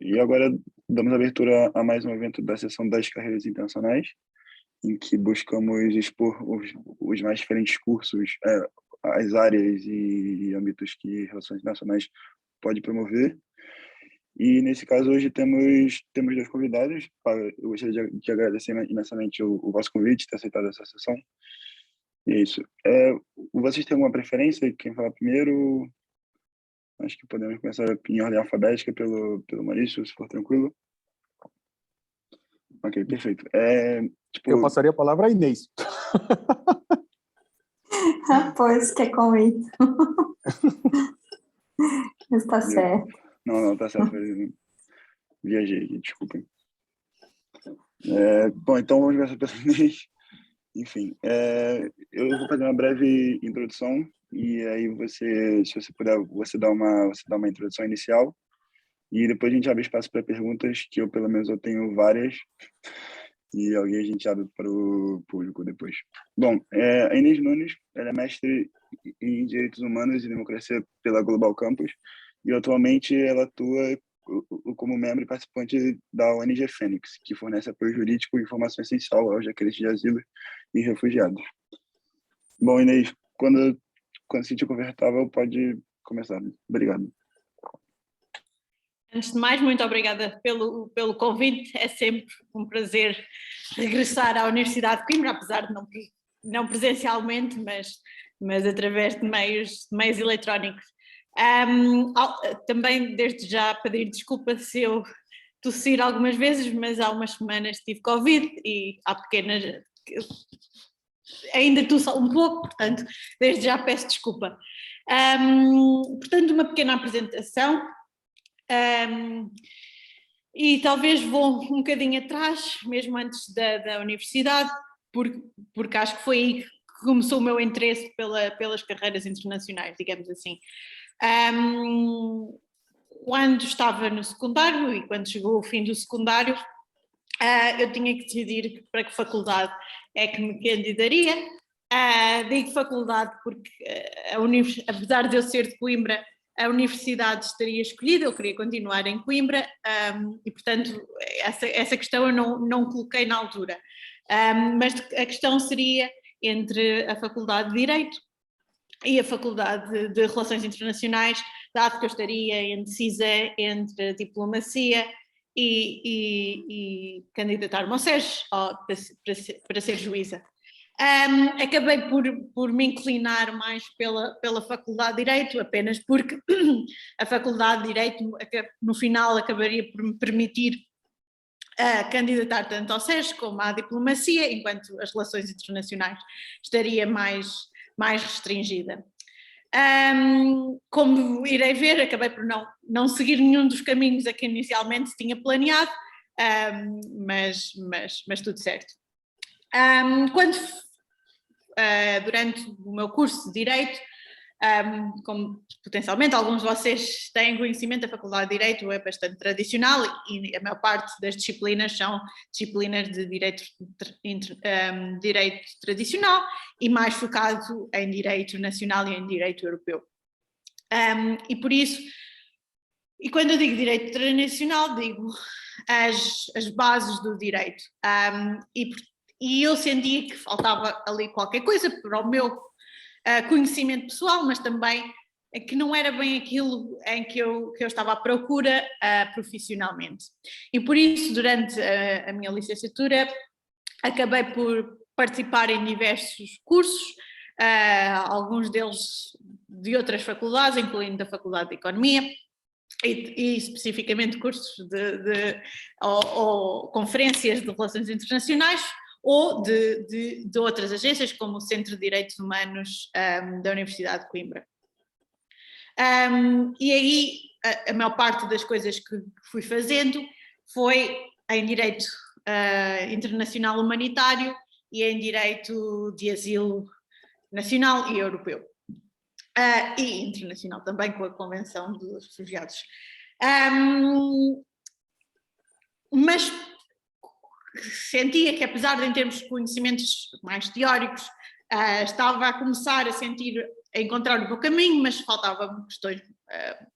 E agora damos abertura a mais um evento da Seção das Carreiras Internacionais, em que buscamos expor os mais diferentes cursos, as áreas e âmbitos que Relações Internacionais pode promover. E, nesse caso, hoje temos dois convidados. Eu gostaria de agradecer imensamente o vosso convite, ter aceitado essa sessão. E é isso. Vocês têm alguma preferência? Quem falar primeiro? Acho que podemos começar em ordem alfabética pelo Maurício, se for tranquilo. Ok, perfeito. Eu passaria a palavra a Inês. Pois, que convite. Está certo. Não, tá certo. Viajei aqui, desculpem. Bom, então vamos começar pela Inês. Enfim, eu vou fazer uma breve introdução e aí se você puder, você dá uma introdução inicial e depois a gente abre espaço para perguntas, que pelo menos eu tenho várias, e alguém a gente abre para o público depois. Bom, a Inês Nunes, ela é mestre em Direitos Humanos e Democracia pela Global Campus e atualmente ela atua como membro e participante da ONG Fênix, que fornece apoio jurídico e informação essencial aos requerentes de asilo e refugiados. Bom, Inês, quando se sentir confortável, pode começar. Obrigado. Antes de mais, muito obrigada pelo convite. É sempre um prazer regressar à Universidade de Coimbra, apesar de não presencialmente, mas através de meios eletrónicos. Também, desde já, pedir desculpa se eu tossir algumas vezes, mas há umas semanas tive Covid e há pequenas... ainda tosso um pouco, portanto, desde já peço desculpa. Portanto, uma pequena apresentação. E talvez vou um bocadinho atrás, mesmo antes da universidade, porque acho que foi aí que começou o meu interesse pelas carreiras internacionais, digamos assim. Quando estava no secundário e quando chegou o fim do secundário, eu tinha que decidir para que faculdade é que me candidaria. Digo faculdade porque, apesar de eu ser de Coimbra, a universidade estaria escolhida, eu queria continuar em Coimbra e, portanto, essa questão eu não coloquei na altura. Mas a questão seria entre a Faculdade de Direito e a Faculdade de Relações Internacionais, dado que eu estaria indecisa entre diplomacia e candidatar-me ao SES para ser juíza. Acabei por me inclinar mais pela Faculdade de Direito, apenas porque a Faculdade de Direito no final acabaria por me permitir candidatar tanto ao SES como à diplomacia, enquanto as relações internacionais estaria mais restringida. Como irei ver, acabei por não seguir nenhum dos caminhos a que inicialmente tinha planeado, mas tudo certo. Durante o meu curso de Direito, como potencialmente alguns de vocês têm conhecimento, a Faculdade de Direito é bastante tradicional e a maior parte das disciplinas são disciplinas de direito tradicional e mais focado em direito nacional e em direito europeu. E por isso, e quando eu digo direito internacional, digo as bases do direito. E eu sentia que faltava ali qualquer coisa para o meu conhecimento pessoal, mas também que não era bem aquilo em que eu estava à procura profissionalmente. E por isso, durante a minha licenciatura, acabei por participar em diversos cursos, alguns deles de outras faculdades, incluindo da Faculdade de Economia, e especificamente cursos ou conferências de relações internacionais, ou de outras agências, como o Centro de Direitos Humanos da Universidade de Coimbra. E aí a maior parte das coisas que fui fazendo foi em Direito Internacional Humanitário e em Direito de Asilo Nacional e Europeu. E internacional também, com a Convenção dos Refugiados. Mas sentia que, apesar de em termos de conhecimentos mais teóricos, estava a começar a encontrar o meu caminho, mas faltava questões,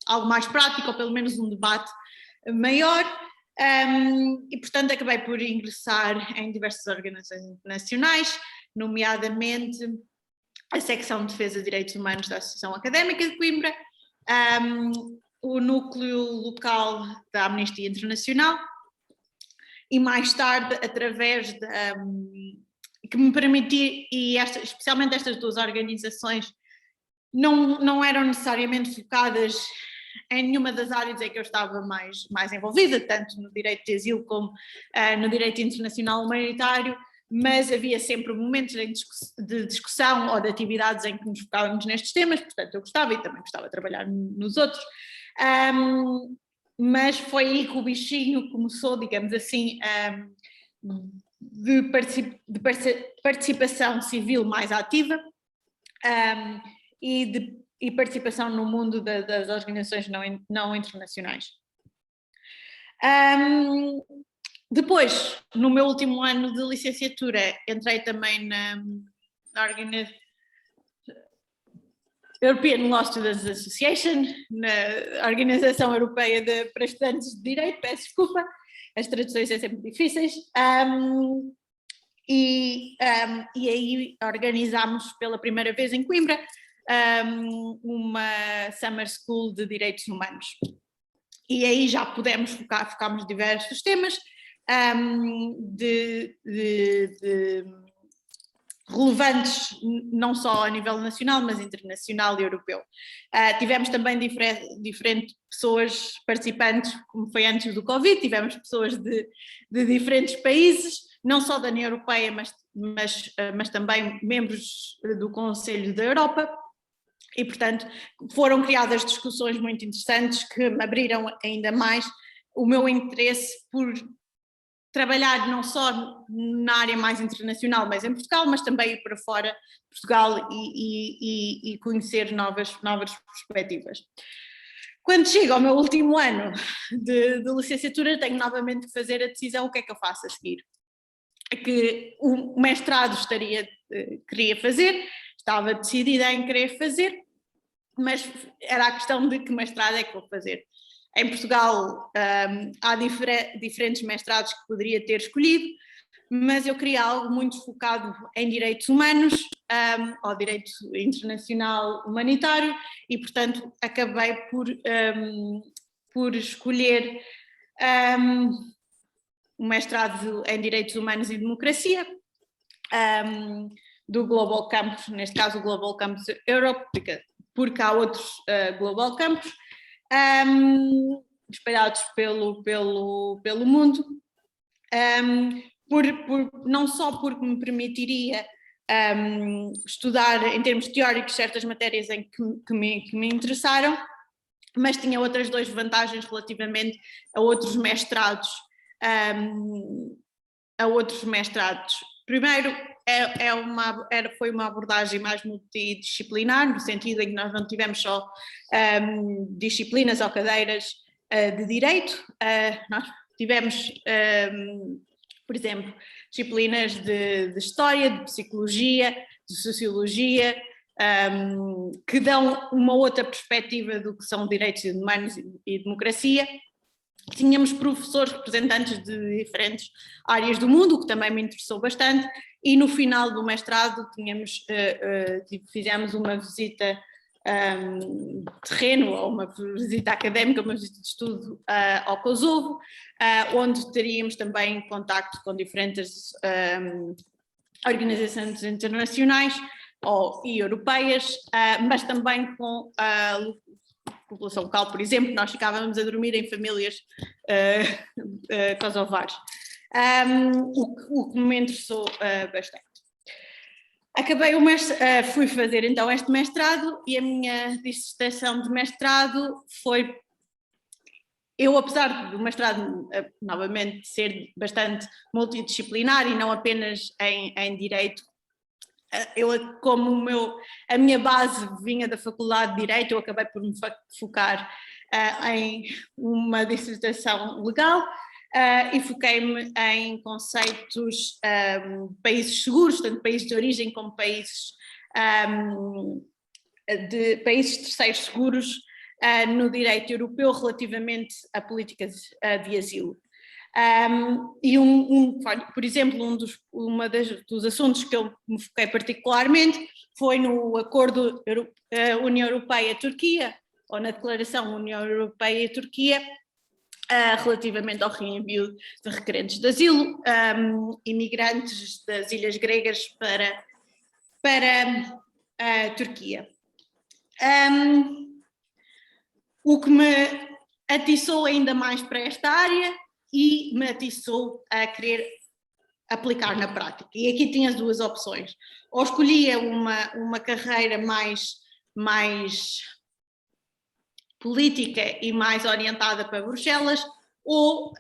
algo mais prático, ou pelo menos um debate maior, e portanto acabei por ingressar em diversas organizações internacionais, nomeadamente a secção de Defesa de Direitos Humanos da Associação Académica de Coimbra, o núcleo local da Amnistia Internacional e mais tarde, através que me permitiu, e especialmente estas duas organizações não eram necessariamente focadas em nenhuma das áreas em que eu estava mais envolvida, tanto no direito de asilo como no direito internacional humanitário, mas havia sempre momentos de discussão ou de atividades em que nos focávamos nestes temas, portanto eu gostava e também gostava de trabalhar nos outros, mas foi aí que o bichinho começou, digamos assim, de participação civil mais ativa e participação no mundo das organizações não internacionais. Depois, no meu último ano de licenciatura, entrei também na European Law Students Association, na Organização Europeia para Estudantes de Direito, peço desculpa, as traduções são sempre difíceis, e aí organizámos pela primeira vez em Coimbra uma Summer School de Direitos Humanos. E aí já pudemos focámos diversos temas, relevantes não só a nível nacional, mas internacional e europeu. Tivemos também diferentes pessoas participantes, como foi antes do Covid, tivemos pessoas de diferentes países, não só da União Europeia, mas também membros do Conselho da Europa, e portanto foram criadas discussões muito interessantes que me abriram ainda mais o meu interesse por trabalhar não só na área mais internacional, mas em Portugal, mas também ir para fora de Portugal e conhecer novas perspectivas. Quando chego ao meu último ano de licenciatura, tenho novamente que fazer a decisão o que é que eu faço a seguir. Que o mestrado queria fazer, estava decidida em querer fazer, mas era a questão de que mestrado é que vou fazer. Em Portugal há diferentes mestrados que poderia ter escolhido, mas eu queria algo muito focado em direitos humanos, ou direito internacional humanitário, e portanto acabei por escolher um mestrado em direitos humanos e democracia, do Global Campus, neste caso o Global Campus Europe, porque há outros Global Campus, espalhados pelo mundo, não só porque me permitiria estudar em termos teóricos certas matérias em que me interessaram, mas tinha outras duas vantagens relativamente a outros mestrados. Primeiro, foi uma abordagem mais multidisciplinar, no sentido em que nós não tivemos só disciplinas ou cadeiras de direito, nós tivemos, por exemplo, disciplinas de história, de psicologia, de sociologia, que dão uma outra perspectiva do que são direitos humanos e democracia. Tínhamos professores representantes de diferentes áreas do mundo, o que também me interessou bastante, e no final do mestrado fizemos uma visita de terreno, ou uma visita académica, uma visita de estudo ao Kosovo, onde teríamos também contacto com diferentes organizações internacionais e europeias, mas também com a população local. Por exemplo, nós ficávamos a dormir em famílias kosovares, o que me interessou bastante. Fui fazer então este mestrado, e a minha dissertação de mestrado foi, apesar do mestrado novamente ser bastante multidisciplinar e não apenas em direito, como a minha base vinha da Faculdade de Direito, eu acabei por me focar em uma dissertação legal, e foquei-me em conceitos de países seguros, tanto países de origem como países terceiros seguros, no direito europeu relativamente a políticas de asilo. Por exemplo, dos assuntos que eu me foquei particularmente foi no Acordo União Europeia-Turquia, ou na Declaração União Europeia-Turquia, relativamente ao reenvio de requerentes de asilo, imigrantes das ilhas gregas para a Turquia. O que me atiçou ainda mais para esta área e me atiçou a querer aplicar na prática. E aqui tinha as duas opções. Ou escolhia uma carreira mais política e mais orientada para Bruxelas, ou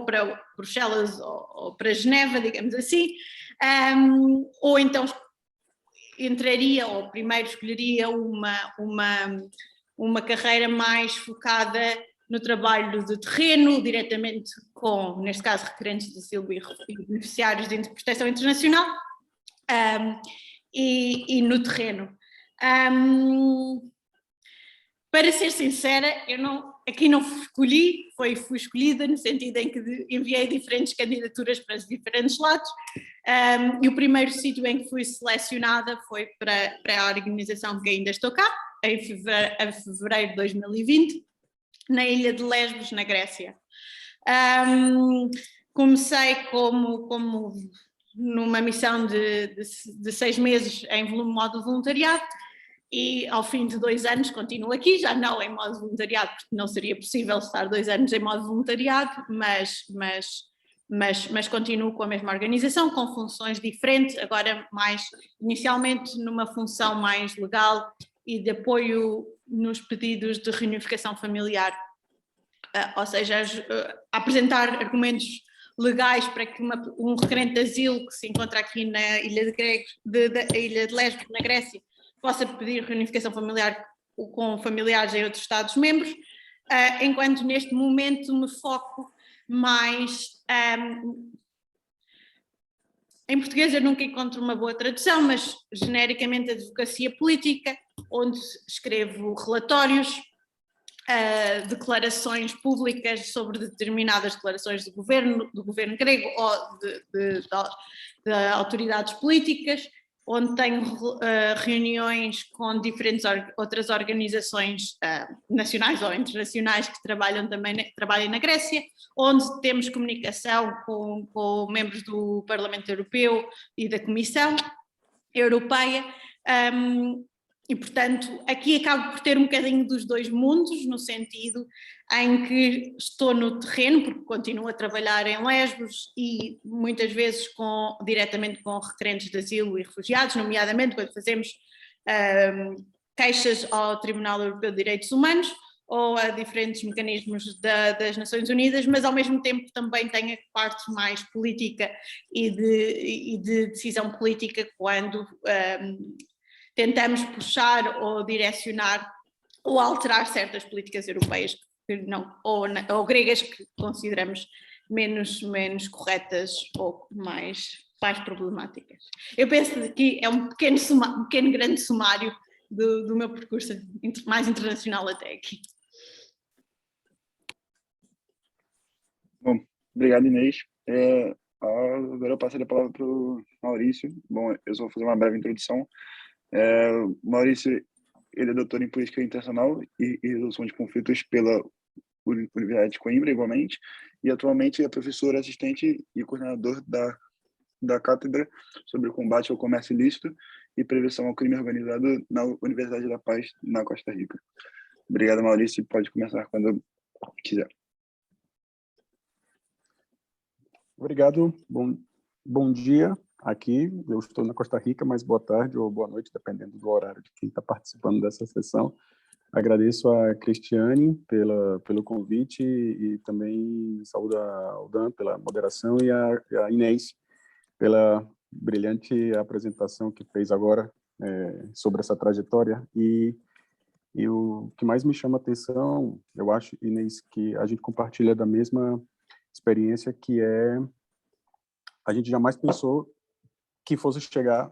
para Bruxelas ou para Geneva, digamos assim, ou então entraria, ou primeiro escolheria uma carreira mais focada no trabalho de terreno, diretamente com, neste caso, requerentes de asilo e beneficiários de proteção internacional, e no terreno. Para ser sincera, aqui não escolhi, fui escolhida no sentido em que enviei diferentes candidaturas para os diferentes lados, e o primeiro sítio em que fui selecionada foi para a organização que ainda estou cá, em fevereiro de 2020, na ilha de Lesbos, na Grécia. Comecei como numa missão de 6 meses em modo voluntariado, e ao fim de 2 anos continuo aqui, já não em modo voluntariado, porque não seria possível estar 2 anos em modo voluntariado, mas continuo com a mesma organização, com funções diferentes, agora inicialmente numa função mais legal e de apoio nos pedidos de reunificação familiar, ou seja, apresentar argumentos legais para que um requerente de asilo que se encontra aqui na ilha de Lesbos, na Grécia, possa pedir reunificação familiar com familiares em outros Estados-membros, enquanto neste momento me foco mais... em português eu nunca encontro uma boa tradução, mas genericamente advocacia política, onde escrevo relatórios, declarações públicas sobre determinadas declarações do governo grego ou de autoridades políticas, onde tenho reuniões com diferentes outras organizações nacionais ou internacionais que trabalham na Grécia, onde temos comunicação com membros do Parlamento Europeu e da Comissão Europeia, e portanto aqui acabo por ter um bocadinho dos dois mundos, no sentido em que estou no terreno, porque continuo a trabalhar em Lesbos e muitas vezes diretamente com requerentes de asilo e refugiados, nomeadamente quando fazemos queixas ao Tribunal Europeu de Direitos Humanos ou a diferentes mecanismos das Nações Unidas, mas ao mesmo tempo também tenho a parte mais política e de decisão política quando tentamos puxar ou direcionar ou alterar certas políticas europeias ou gregas que consideramos menos corretas ou mais problemáticas. Eu penso que aqui é um pequeno grande sumário do meu percurso mais internacional até aqui. Bom, obrigado, Inês. Agora eu passarei a palavra para o Maurício. Bom, eu só vou fazer uma breve introdução. Maurício, ele é doutor em política internacional e resolução de conflitos pela Universidade de Coimbra, igualmente, e atualmente é professor assistente e coordenador da cátedra sobre o combate ao comércio ilícito e prevenção ao crime organizado na Universidade da Paz, na Costa Rica. Obrigado, Maurício. Pode começar quando quiser. Obrigado. Bom dia. Aqui, eu estou na Costa Rica, mas boa tarde ou boa noite, dependendo do horário de quem está participando dessa sessão. Agradeço a Cristiane pelo convite e também saúdo a Aldan pela moderação e a Inês pela brilhante apresentação que fez agora sobre essa trajetória. E o que mais me chama a atenção, eu acho, Inês, que a gente compartilha da mesma experiência, que a gente jamais pensou que fosse chegar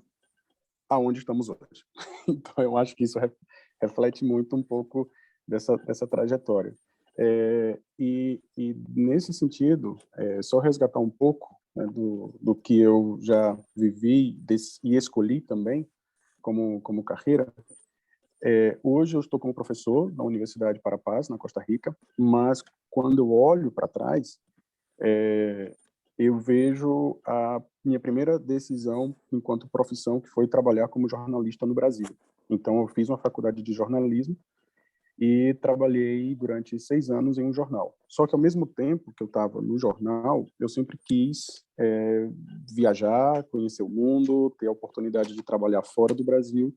aonde estamos hoje. Então, eu acho que isso reflete muito um pouco dessa trajetória. E nesse sentido, só resgatar um pouco, né, do que eu já vivi e escolhi também como carreira. Hoje eu estou como professor na Universidade Para a Paz, na Costa Rica, mas quando eu olho para trás, eu vejo a minha primeira decisão enquanto profissão, que foi trabalhar como jornalista no Brasil. Então, eu fiz uma faculdade de jornalismo e trabalhei durante 6 anos em um jornal. Só que, ao mesmo tempo que eu estava no jornal, eu sempre quis viajar, conhecer o mundo, ter a oportunidade de trabalhar fora do Brasil.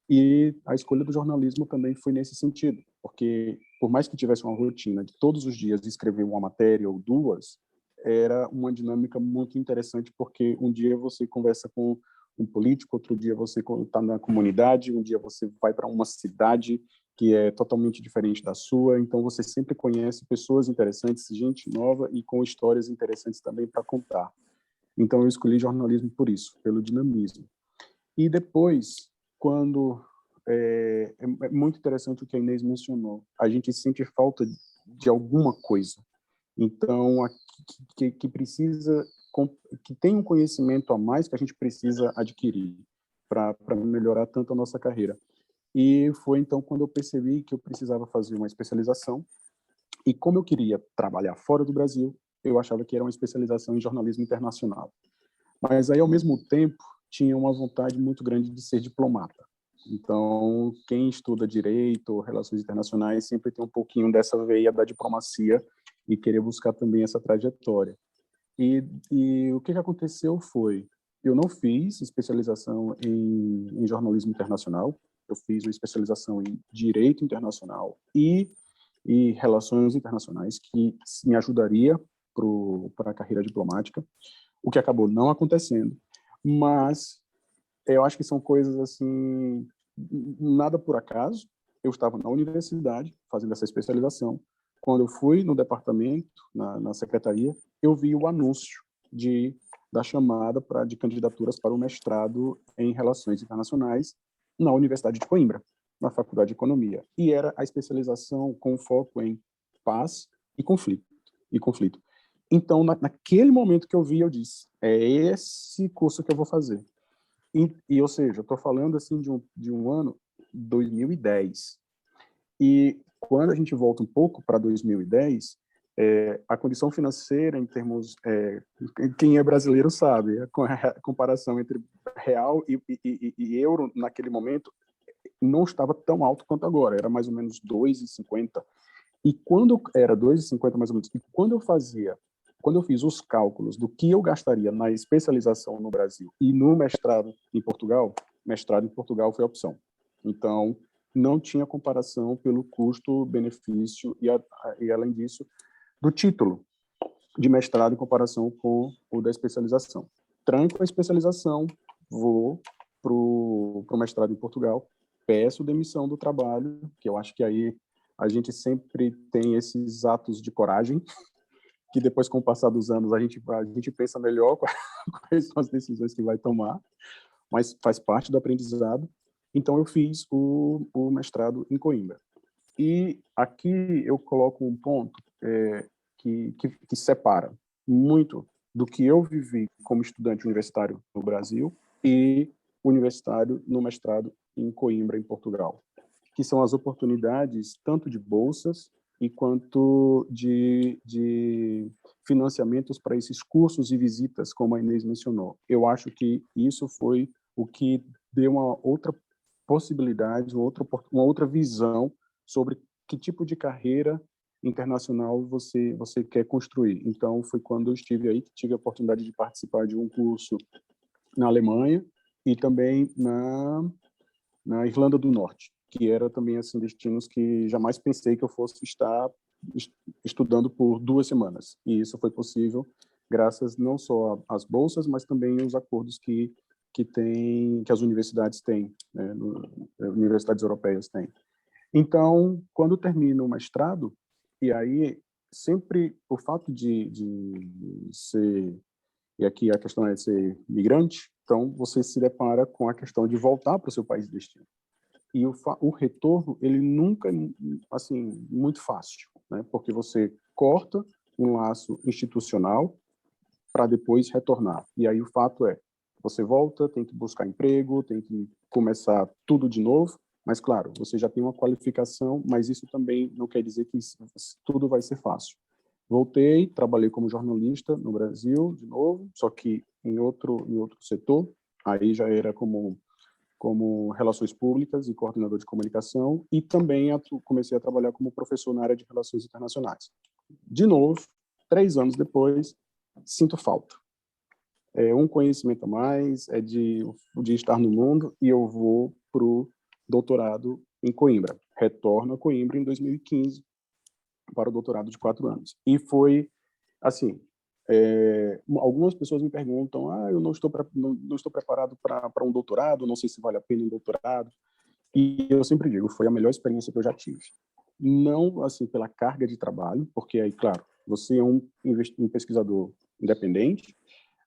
E a escolha do jornalismo também foi nesse sentido, porque, por mais que tivesse uma rotina de todos os dias escrever uma matéria ou duas, era uma dinâmica muito interessante, porque um dia você conversa com um político, outro dia você está na comunidade, um dia você vai para uma cidade que é totalmente diferente da sua, então você sempre conhece pessoas interessantes, gente nova e com histórias interessantes também para contar. Então eu escolhi jornalismo por isso, pelo dinamismo. E depois, quando é muito interessante o que a Inês mencionou, a gente sente falta de alguma coisa. Então, que precisa, que tem um conhecimento a mais que a gente precisa adquirir para melhorar tanto a nossa carreira. E foi então quando eu percebi que eu precisava fazer uma especialização. E como eu queria trabalhar fora do Brasil, eu achava que era uma especialização em jornalismo internacional. Mas aí, ao mesmo tempo, tinha uma vontade muito grande de ser diplomata. Então, quem estuda direito, relações internacionais, sempre tem um pouquinho dessa veia da diplomacia e querer buscar também essa trajetória. E o que aconteceu foi, eu não fiz especialização em jornalismo internacional, eu fiz uma especialização em direito internacional e relações internacionais, que me ajudaria para a carreira diplomática, o que acabou não acontecendo, mas eu acho que são coisas assim, nada por acaso. Eu estava na universidade fazendo essa especialização. Quando eu fui no departamento, na secretaria, eu vi o anúncio da chamada de candidaturas para o mestrado em Relações Internacionais na Universidade de Coimbra, na Faculdade de Economia. E era a especialização com foco em paz e conflito. Então, naquele momento que eu vi, eu disse, é esse curso que eu vou fazer. Ou seja, eu estou falando assim de um ano 2010. E quando a gente volta um pouco para 2010, a condição financeira, em termos, quem é brasileiro sabe, a comparação entre real e euro naquele momento não estava tão alto quanto agora, era mais ou menos 2,50. E quando era 2,50 mais ou menos, e quando eu fiz os cálculos do que eu gastaria na especialização no Brasil e no mestrado em Portugal foi a opção. Então, não tinha comparação pelo custo-benefício e, além disso, do título de mestrado em comparação com o da especialização. Tranco a especialização, vou para o mestrado em Portugal, peço demissão do trabalho, que eu acho que aí a gente sempre tem esses atos de coragem, que depois, com o passar dos anos, a gente pensa melhor quais são as decisões que vai tomar, mas faz parte do aprendizado. Então, eu fiz o mestrado em Coimbra. E aqui eu coloco um ponto que separa muito do que eu vivi como estudante universitário no Brasil e universitário no mestrado em Coimbra, em Portugal, que são as oportunidades tanto de bolsas e quanto de financiamentos para esses cursos e visitas, como a Inês mencionou. Eu acho que isso foi o que deu uma outra possibilidade, uma outra visão sobre que tipo de carreira internacional você quer construir. Então, foi quando eu estive aí que tive a oportunidade de participar de um curso na Alemanha e também na Irlanda do Norte, que era também assim destinos que jamais pensei que eu fosse estar estudando por 2 semanas. E isso foi possível graças não só às bolsas, mas também aos acordos que as universidades têm, né, universidades europeias têm. Então, quando termino o mestrado, e aí sempre o fato de ser, e aqui a questão é de ser migrante, então você se depara com a questão de voltar para o seu país de destino. e o retorno, ele nunca é, assim, muito fácil, né? Porque você corta um laço institucional para depois retornar. E aí o fato é, você volta, tem que buscar emprego, tem que começar tudo de novo, mas claro, você já tem uma qualificação, mas isso também não quer dizer que tudo vai ser fácil. Voltei, trabalhei como jornalista no Brasil, de novo, só que em outro setor, aí já era como relações públicas e coordenador de comunicação, e também comecei a trabalhar como professor na área de relações internacionais. De novo, 3 anos depois, sinto falta. É um conhecimento a mais, é de estar no mundo, e eu vou para o doutorado em Coimbra. Retorno a Coimbra em 2015 para o doutorado de 4 anos. E foi, assim, algumas pessoas me perguntam, eu não estou preparado para um doutorado, não sei se vale a pena um doutorado, e eu sempre digo, foi a melhor experiência que eu já tive. Não, assim, pela carga de trabalho, porque aí, claro, você é um pesquisador independente,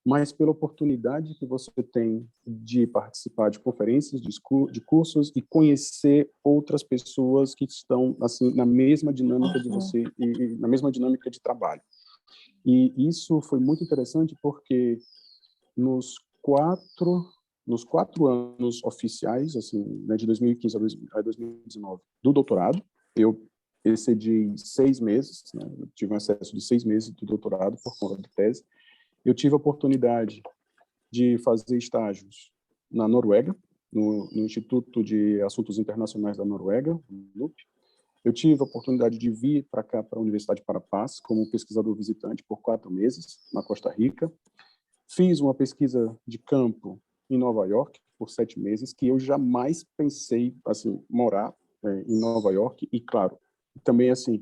mas pela oportunidade que você tem de participar de conferências, de cursos e conhecer outras pessoas que estão, assim, na mesma dinâmica de você e na mesma dinâmica de trabalho. E isso foi muito interessante porque nos quatro anos oficiais, assim, né, de 2015 a 2019, do doutorado, eu excedi 6 meses, né, eu tive um excesso de 6 meses do doutorado por conta de tese. Eu tive a oportunidade de fazer estágios na Noruega, no Instituto de Assuntos Internacionais da Noruega, NUP. Eu tive a oportunidade de vir para cá, para a Universidade para a Paz, como pesquisador visitante por 4 meses, na Costa Rica. Fiz uma pesquisa de campo em Nova York por 7 meses, que eu jamais pensei, assim, morar em Nova York. E, claro, também, assim,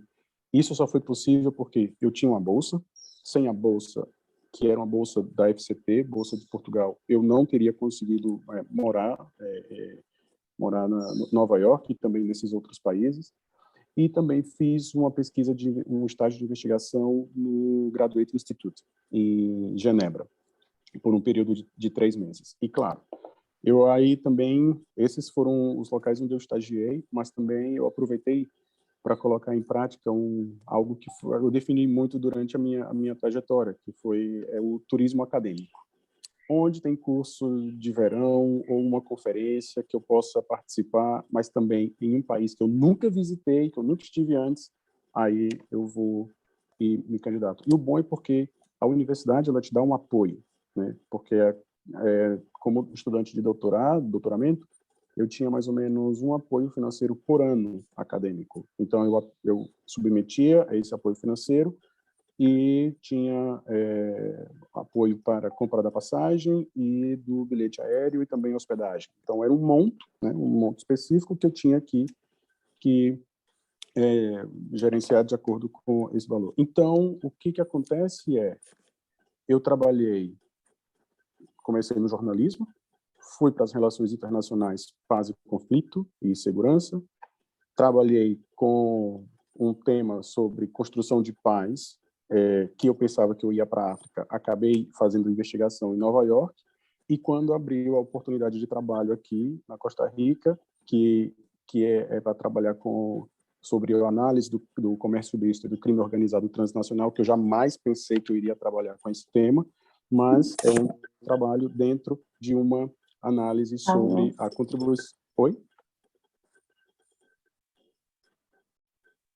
isso só foi possível porque eu tinha uma bolsa. Sem a bolsa, que era uma bolsa da FCT, Bolsa de Portugal, eu não teria conseguido morar na Nova York e também nesses outros países. E também fiz uma pesquisa um estágio de investigação no Graduate Institute, em Genebra, por um período de 3 meses. E, claro, eu aí também, esses foram os locais onde eu estagiei, mas também eu aproveitei para colocar em prática algo que eu defini muito durante a minha trajetória, que foi o turismo acadêmico. Onde tem curso de verão ou uma conferência que eu possa participar, mas também em um país que eu nunca visitei, que eu nunca estive antes, aí eu vou e me candidato. E o bom é porque a universidade ela te dá um apoio, né? Porque como estudante de doutoramento, eu tinha mais ou menos um apoio financeiro por ano acadêmico. Então eu submetia a esse apoio financeiro e tinha apoio para a compra da passagem e do bilhete aéreo e também hospedagem. Então, era um monto, né, um monto específico que eu tinha que gerenciar de acordo com esse valor. Então, o que acontece eu comecei no jornalismo, fui para as relações internacionais, paz e conflito e segurança, trabalhei com um tema sobre construção de paz, que eu pensava que eu ia para a África, acabei fazendo investigação em Nova York, e quando abriu a oportunidade de trabalho aqui na Costa Rica, que é para trabalhar sobre a análise do comércio ilícito e do crime organizado transnacional, que eu jamais pensei que eu iria trabalhar com esse tema, mas é um trabalho dentro de uma análise sobre a contribuição... Oi?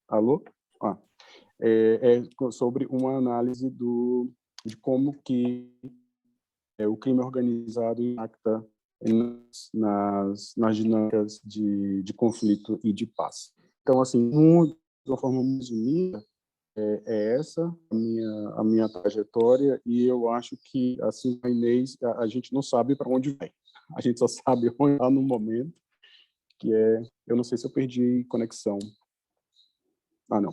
Alô? Sobre uma análise de como que o crime organizado impacta nas dinâmicas de conflito e de paz. Então, assim, de uma forma muito resumida, essa a minha trajetória, e eu acho que, assim, a Inês, a gente não sabe para onde vai. A gente só sabe onde está no momento, que eu não sei se eu perdi conexão. Não.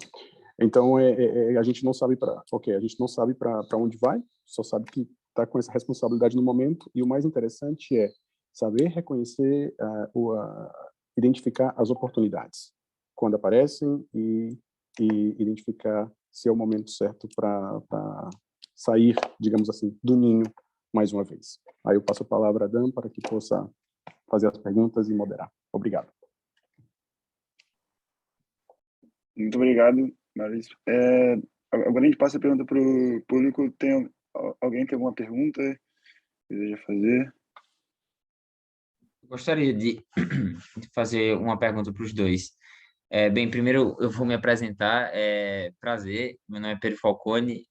Então, a gente não sabe a gente não sabe para onde vai, só sabe que está com essa responsabilidade no momento, e o mais interessante é saber reconhecer, identificar as oportunidades quando aparecem e identificar se é o momento certo para sair, digamos assim, do ninho mais uma vez. Aí eu passo a palavra a Dan para que possa fazer as perguntas e moderar. Obrigado. Muito obrigado, Maurício. Agora a gente passa a pergunta para o público. Alguém tem alguma pergunta que deseja fazer? Gostaria de fazer uma pergunta para os dois. Bem, primeiro eu vou me apresentar. Prazer, meu nome é Pedro Falcone.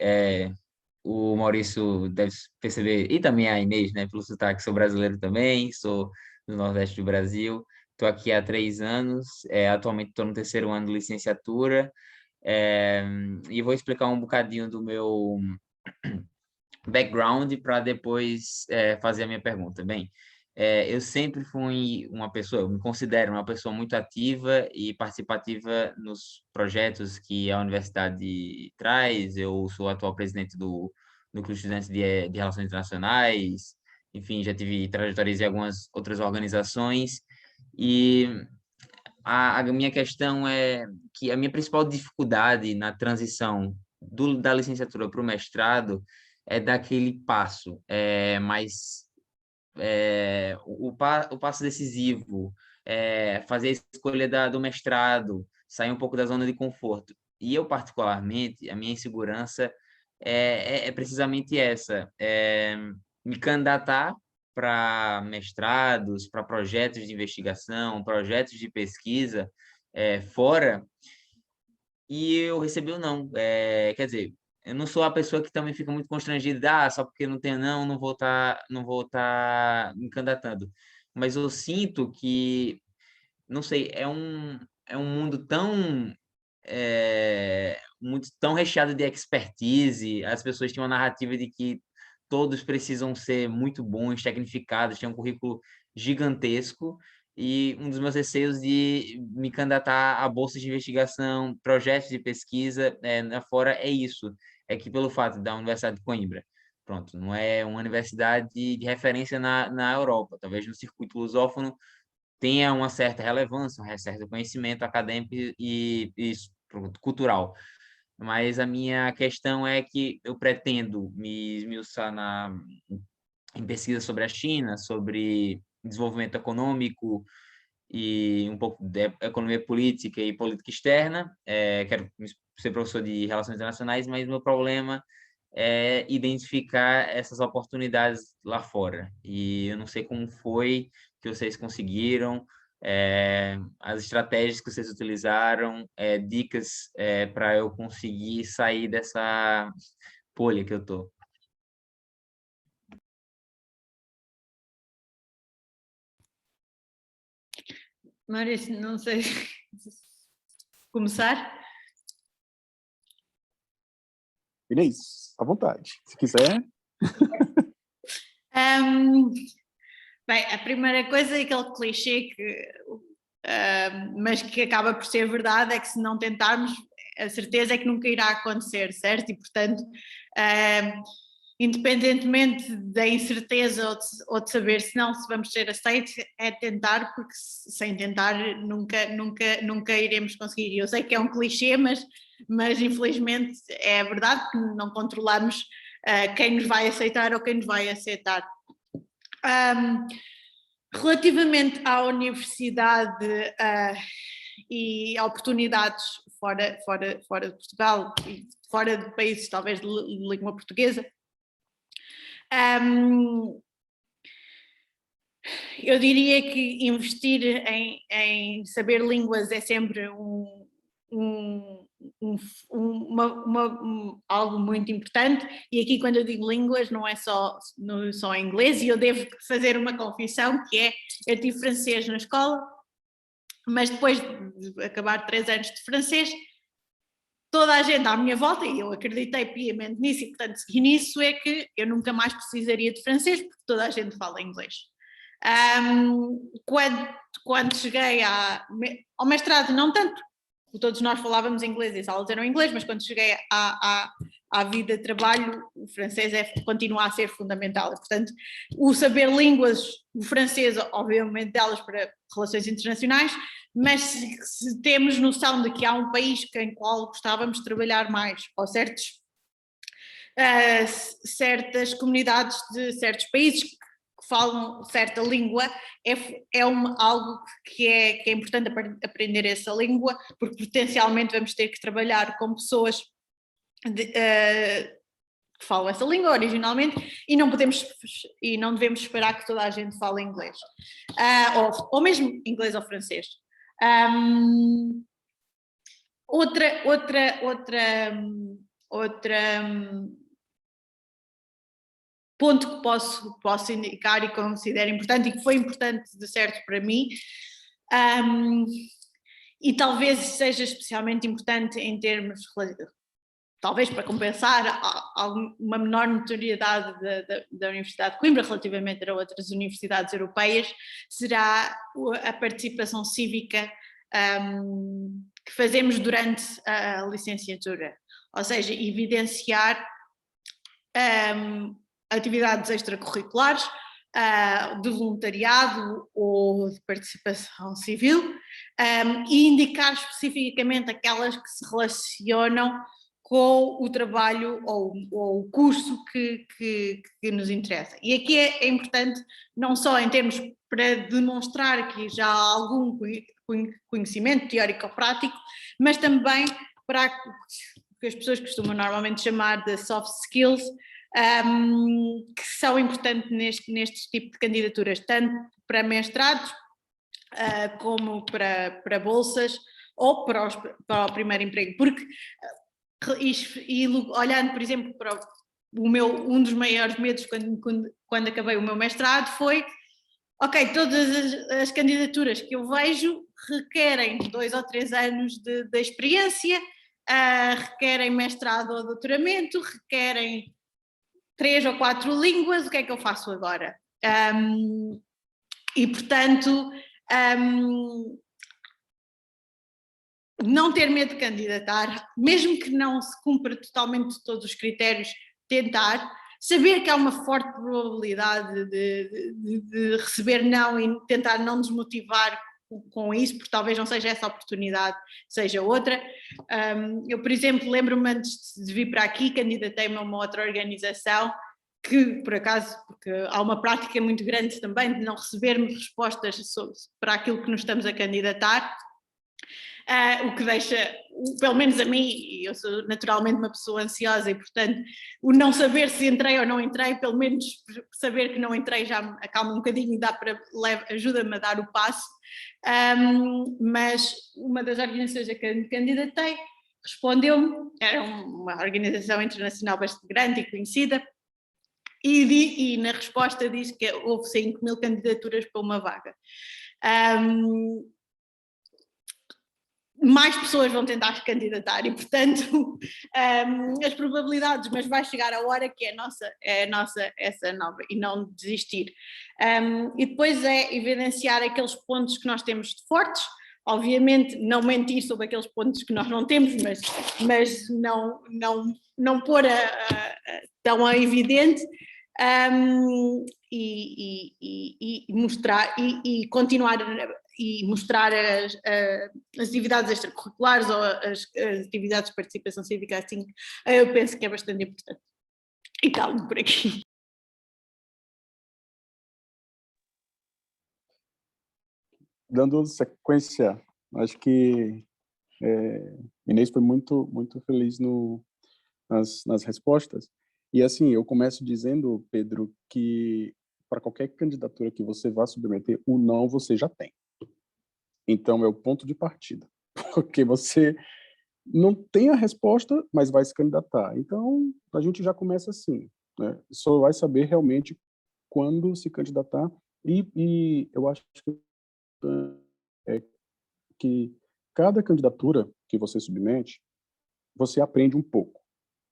O Maurício deve perceber, e também a Inês, né, pelo sotaque, sou brasileiro também, sou do Nordeste do Brasil. Estou aqui há 3 anos, atualmente estou no 3º ano de licenciatura, e vou explicar um bocadinho do meu background para depois fazer a minha pergunta. Bem, eu sempre fui uma pessoa, eu me considero uma pessoa muito ativa e participativa nos projetos que a universidade traz. Eu sou atual presidente do Núcleo de Estudantes de Relações Internacionais, enfim, já tive trajetórias em algumas outras organizações, e a minha questão é que a minha principal dificuldade na transição da licenciatura para o mestrado é dar aquele passo, o passo decisivo, fazer a escolha do mestrado, sair um pouco da zona de conforto. E eu, particularmente, a minha insegurança é precisamente essa, me candidatar para mestrados, para projetos de investigação, projetos de pesquisa fora, e eu recebi o não. Quer dizer, eu não sou a pessoa que também fica muito constrangida, só porque não tenho não vou tá me candidatando. Mas eu sinto que, não sei, é um mundo tão recheado de expertise. As pessoas têm uma narrativa de que todos precisam ser muito bons, tecnificados, têm um currículo gigantesco, e um dos meus receios de me candidatar a bolsas de investigação, projetos de pesquisa fora é isso, é que pelo fato da Universidade de Coimbra, pronto, não é uma universidade de referência na Europa, talvez no circuito lusófono tenha uma certa relevância, um certo conhecimento acadêmico e cultural. Mas a minha questão é que eu pretendo me esmiuçar em pesquisa sobre a China, sobre desenvolvimento econômico e um pouco de economia política e política externa. Quero ser professor de relações internacionais, mas meu problema é identificar essas oportunidades lá fora. E eu não sei como foi que vocês conseguiram, as estratégias que vocês utilizaram, dicas para eu conseguir sair dessa bolha que eu tô. Maurício, não sei começar. Inês, à vontade, se quiser. Bem, a primeira coisa é aquele clichê mas que acaba por ser verdade, é que se não tentarmos, a certeza é que nunca irá acontecer, certo? E, portanto, independentemente da incerteza ou de saber se vamos ser aceitos, é tentar, porque sem tentar nunca iremos conseguir. E eu sei que é um clichê, mas infelizmente é verdade, que não controlamos quem nos vai aceitar ou quem nos vai aceitar. Relativamente à universidade e oportunidades fora de Portugal e fora de países talvez de língua portuguesa, eu diria que investir em saber línguas é sempre algo muito importante, e aqui quando eu digo línguas não é só em inglês, e eu devo fazer uma confissão, que é, eu tive francês na escola, mas depois de acabar 3 anos de francês, toda a gente à minha volta, e eu acreditei piamente nisso e portanto segui nisso, é que eu nunca mais precisaria de francês, porque toda a gente fala inglês. Quando cheguei ao mestrado, não tanto, todos nós falávamos inglês e as aulas eram em inglês, mas quando cheguei à vida de trabalho, o francês continua a ser fundamental. E, portanto, o saber línguas, o francês, obviamente, delas para relações internacionais, mas se temos noção de que há um país em qual gostávamos de trabalhar mais, ou certas comunidades de certos países que falam certa língua, algo que é importante aprender essa língua, porque potencialmente vamos ter que trabalhar com pessoas que falam essa língua originalmente e não devemos esperar que toda a gente fale inglês, ou mesmo inglês ou francês. Outra ponto que posso indicar e considero importante, e que foi importante de certo para mim, e talvez seja especialmente importante em termos, talvez para compensar uma menor notoriedade da Universidade de Coimbra relativamente a outras universidades europeias, será a participação cívica que fazemos durante a licenciatura, ou seja, evidenciar atividades extracurriculares, de voluntariado ou de participação civil, e indicar especificamente aquelas que se relacionam com o trabalho ou o curso que nos interessa. E aqui é importante, não só em termos para demonstrar que já há algum conhecimento teórico ou prático, mas também para o que as pessoas costumam normalmente chamar de soft skills, que são importantes neste tipo de candidaturas, tanto para mestrados como para bolsas ou para o primeiro emprego, porque e olhando, por exemplo, para um dos maiores medos quando acabei o meu mestrado foi, ok, todas as candidaturas que eu vejo requerem 2 ou 3 anos de experiência, requerem mestrado ou doutoramento, requerem 3 ou 4 línguas, o que é que eu faço agora? E, portanto, não ter medo de candidatar, mesmo que não se cumpra totalmente todos os critérios, tentar, saber que há uma forte probabilidade de receber não e tentar não desmotivar com isso, porque talvez não seja essa a oportunidade, seja outra. Eu, por exemplo, lembro-me antes de vir para aqui, candidatei-me a uma outra organização que, por acaso, porque há uma prática muito grande também de não recebermos respostas para aquilo que nos estamos a candidatar, o que deixa, pelo menos a mim, e eu sou naturalmente uma pessoa ansiosa e, portanto, o não saber se entrei ou não entrei, pelo menos saber que não entrei já me acalma um bocadinho e ajuda-me a dar o passo. Mas uma das organizações a que me candidatei respondeu-me, era uma organização internacional bastante grande e conhecida, e na resposta diz que houve 5.000 candidaturas para uma vaga. Mais pessoas vão tentar se candidatar e, portanto, as probabilidades, mas vai chegar a hora que é essa nova, e não desistir. E depois é evidenciar aqueles pontos que nós temos de fortes, obviamente não mentir sobre aqueles pontos que nós não temos, mas não pôr tão evidente, e mostrar e continuar e mostrar as atividades extracurriculares ou as atividades de participação cívica, assim, eu penso que é bastante importante. E calmo por aqui. Dando sequência, acho que Inês foi muito feliz nas respostas. E assim, eu começo dizendo, Pedro, que para qualquer candidatura que você vá submeter, o não você já tem. Então, é o ponto de partida, porque você não tem a resposta, mas vai se candidatar. Então, a gente já começa assim, né? Só vai saber realmente quando se candidatar, e eu acho que cada candidatura que você submete, você aprende um pouco,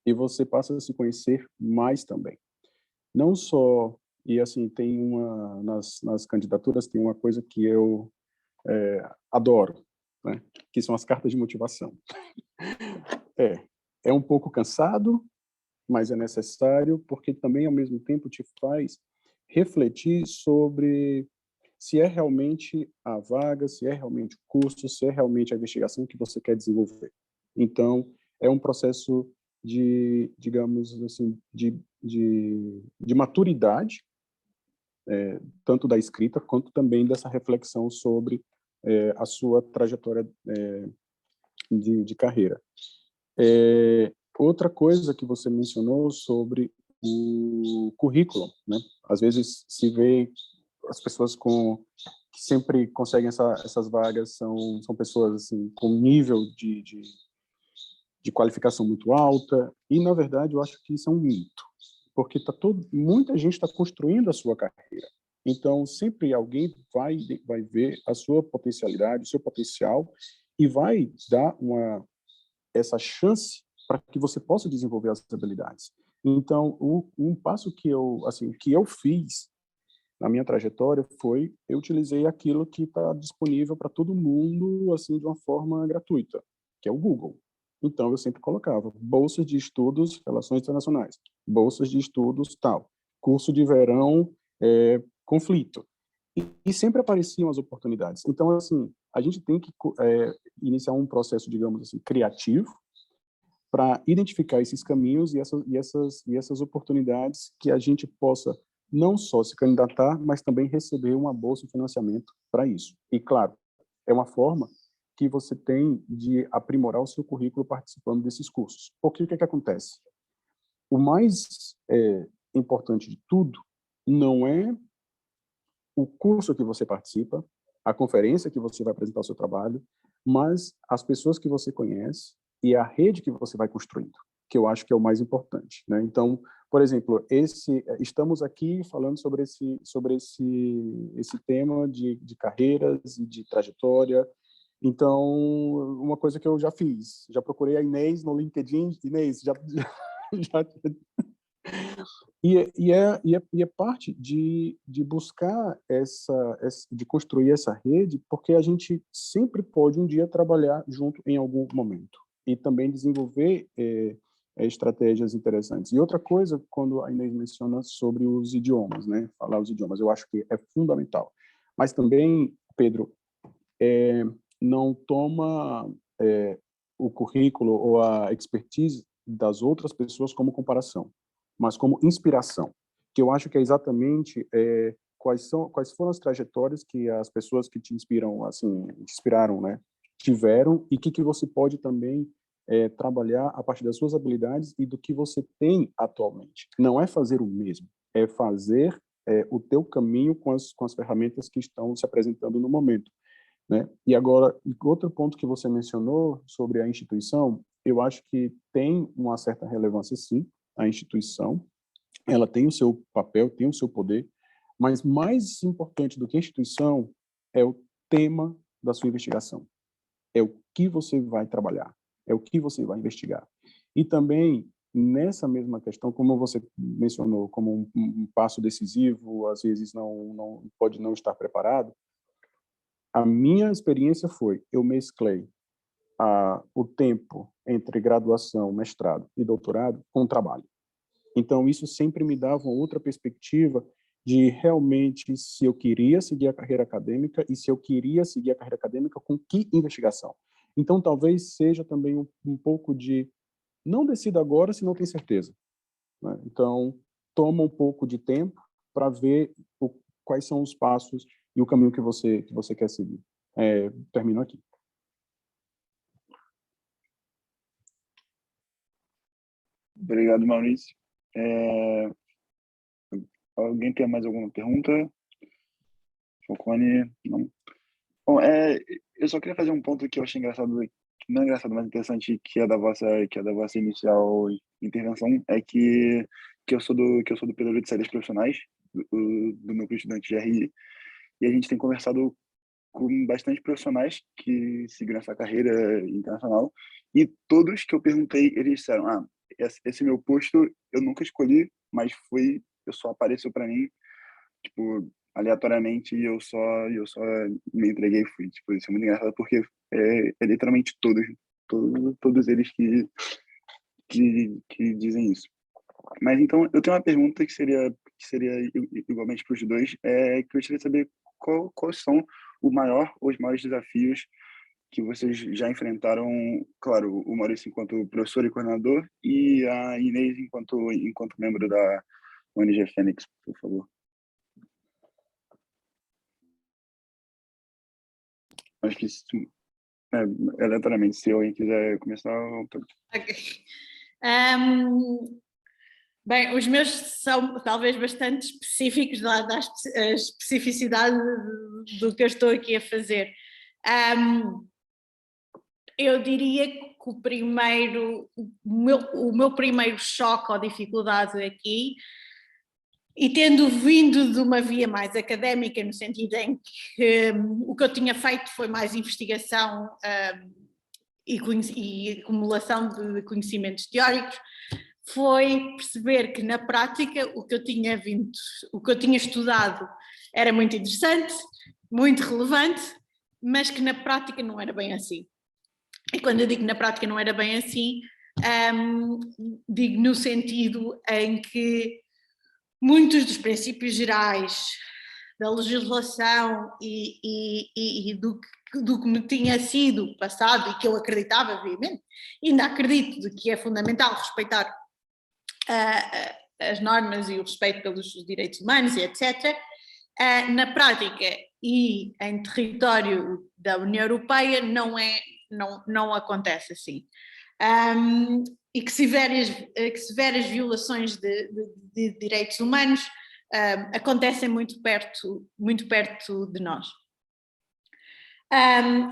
e você passa a se conhecer mais também. Não só, e assim, tem nas candidaturas tem uma coisa que eu adoro, né? Que são as cartas de motivação. É um pouco cansado, mas é necessário, porque também, ao mesmo tempo, te faz refletir sobre se é realmente a vaga, se é realmente o curso, se é realmente a investigação que você quer desenvolver. Então, é um processo digamos assim, de maturidade, tanto da escrita quanto também dessa reflexão sobre a sua trajetória de carreira. Outra coisa que você mencionou sobre o currículo, né? Às vezes se vê as pessoas que sempre conseguem essas vagas são pessoas assim com nível de qualificação muito alta, e na verdade eu acho que isso é um mito, porque muita gente está construindo a sua carreira. Então sempre alguém vai ver a sua potencialidade, o seu potencial, e vai dar essa chance para que você possa desenvolver as habilidades. Então, um passo que eu fiz na minha trajetória foi, eu utilizei aquilo que está disponível para todo mundo, assim, de uma forma gratuita, que é o Google. Então, eu sempre colocava bolsas de estudos, relações internacionais, bolsas de estudos, tal, curso de verão, conflito. E sempre apareciam as oportunidades. Então, assim, a gente tem que iniciar um processo, digamos assim, criativo, para identificar esses caminhos e essas oportunidades que a gente possa não só se candidatar, mas também receber uma bolsa de financiamento para isso. E, claro, é uma forma que você tem de aprimorar o seu currículo participando desses cursos. Porque o que acontece? O mais importante de tudo não é o curso que você participa, a conferência que você vai apresentar o seu trabalho, mas as pessoas que você conhece e a rede que você vai construindo, que eu acho que é o mais importante, né? Então, por exemplo, estamos aqui falando sobre esse tema de carreiras e de trajetória. Então, uma coisa que eu já fiz, já procurei a Inês no LinkedIn. Inês, já é parte de buscar de construir essa rede, porque a gente sempre pode um dia trabalhar junto em algum momento e também desenvolver estratégias interessantes. E outra coisa, quando a Inês menciona sobre os idiomas, né? Falar os idiomas, eu acho que é fundamental. Mas também, Pedro, não toma o currículo ou a expertise das outras pessoas como comparação, mas como inspiração, que eu acho que é exatamente quais foram as trajetórias que as pessoas que te inspiraram, né, tiveram, e que você pode também trabalhar a partir das suas habilidades e do que você tem atualmente. Não é fazer o mesmo, é fazer o teu caminho com as ferramentas que estão se apresentando no momento, né? E agora, outro ponto que você mencionou sobre a instituição, eu acho que tem uma certa relevância, sim, a instituição, ela tem o seu papel, tem o seu poder, mas mais importante do que a instituição é o tema da sua investigação, é o que você vai trabalhar, é o que você vai investigar. E também, nessa mesma questão, como você mencionou, como um passo decisivo, às vezes pode não estar preparado, a minha experiência foi, eu mesclei o tempo entre graduação, mestrado e doutorado com trabalho. Então, isso sempre me dava outra perspectiva de realmente se eu queria seguir a carreira acadêmica e se eu queria seguir a carreira acadêmica com que investigação. Então, talvez seja também um pouco de não decida agora se não tem certeza, né? Então, toma um pouco de tempo para ver quais são os passos e o caminho que você quer seguir. Termino aqui. Obrigado, Maurício. Alguém tem mais alguma pergunta? Focone? Não. Bom, eu só queria fazer um ponto que eu achei engraçado, não engraçado, mas interessante, que é da vossa inicial intervenção, é que eu sou do período de séries profissionais do núcleo estudante de RI, e a gente tem conversado com bastante profissionais que seguiram essa carreira internacional, e todos que eu perguntei, eles disseram: esse meu posto eu nunca escolhi, mas só apareceu para mim, tipo, aleatoriamente, e eu só me entreguei e fui. Tipo, isso é muito engraçado, porque é literalmente todos eles que dizem isso. Mas então, eu tenho uma pergunta que seria igualmente para os dois, que eu gostaria de saber quais são os maiores desafios que vocês já enfrentaram, claro, o Maurício enquanto professor e coordenador, e a Inês enquanto membro da ONG Fênix, por favor. Acho que aleatoriamente, se alguém quiser começar, Ok. Bem, os meus são talvez bastante específicos, dada a especificidade do que eu estou aqui a fazer. Eu diria que o meu primeiro choque ou dificuldade aqui, e tendo vindo de uma via mais académica, no sentido em que o que eu tinha feito foi mais investigação e acumulação de conhecimentos teóricos, foi perceber que na prática o que eu tinha estudado era muito interessante, muito relevante, mas que na prática não era bem assim. E quando eu digo na prática não era bem assim, digo no sentido em que muitos dos princípios gerais da legislação e do que me tinha sido passado e que eu acreditava veemente, ainda acredito de que é fundamental respeitar as normas e o respeito pelos direitos humanos e etc., na prática e em território da União Europeia não acontece assim. E que severas violações de direitos humanos acontecem muito perto de nós.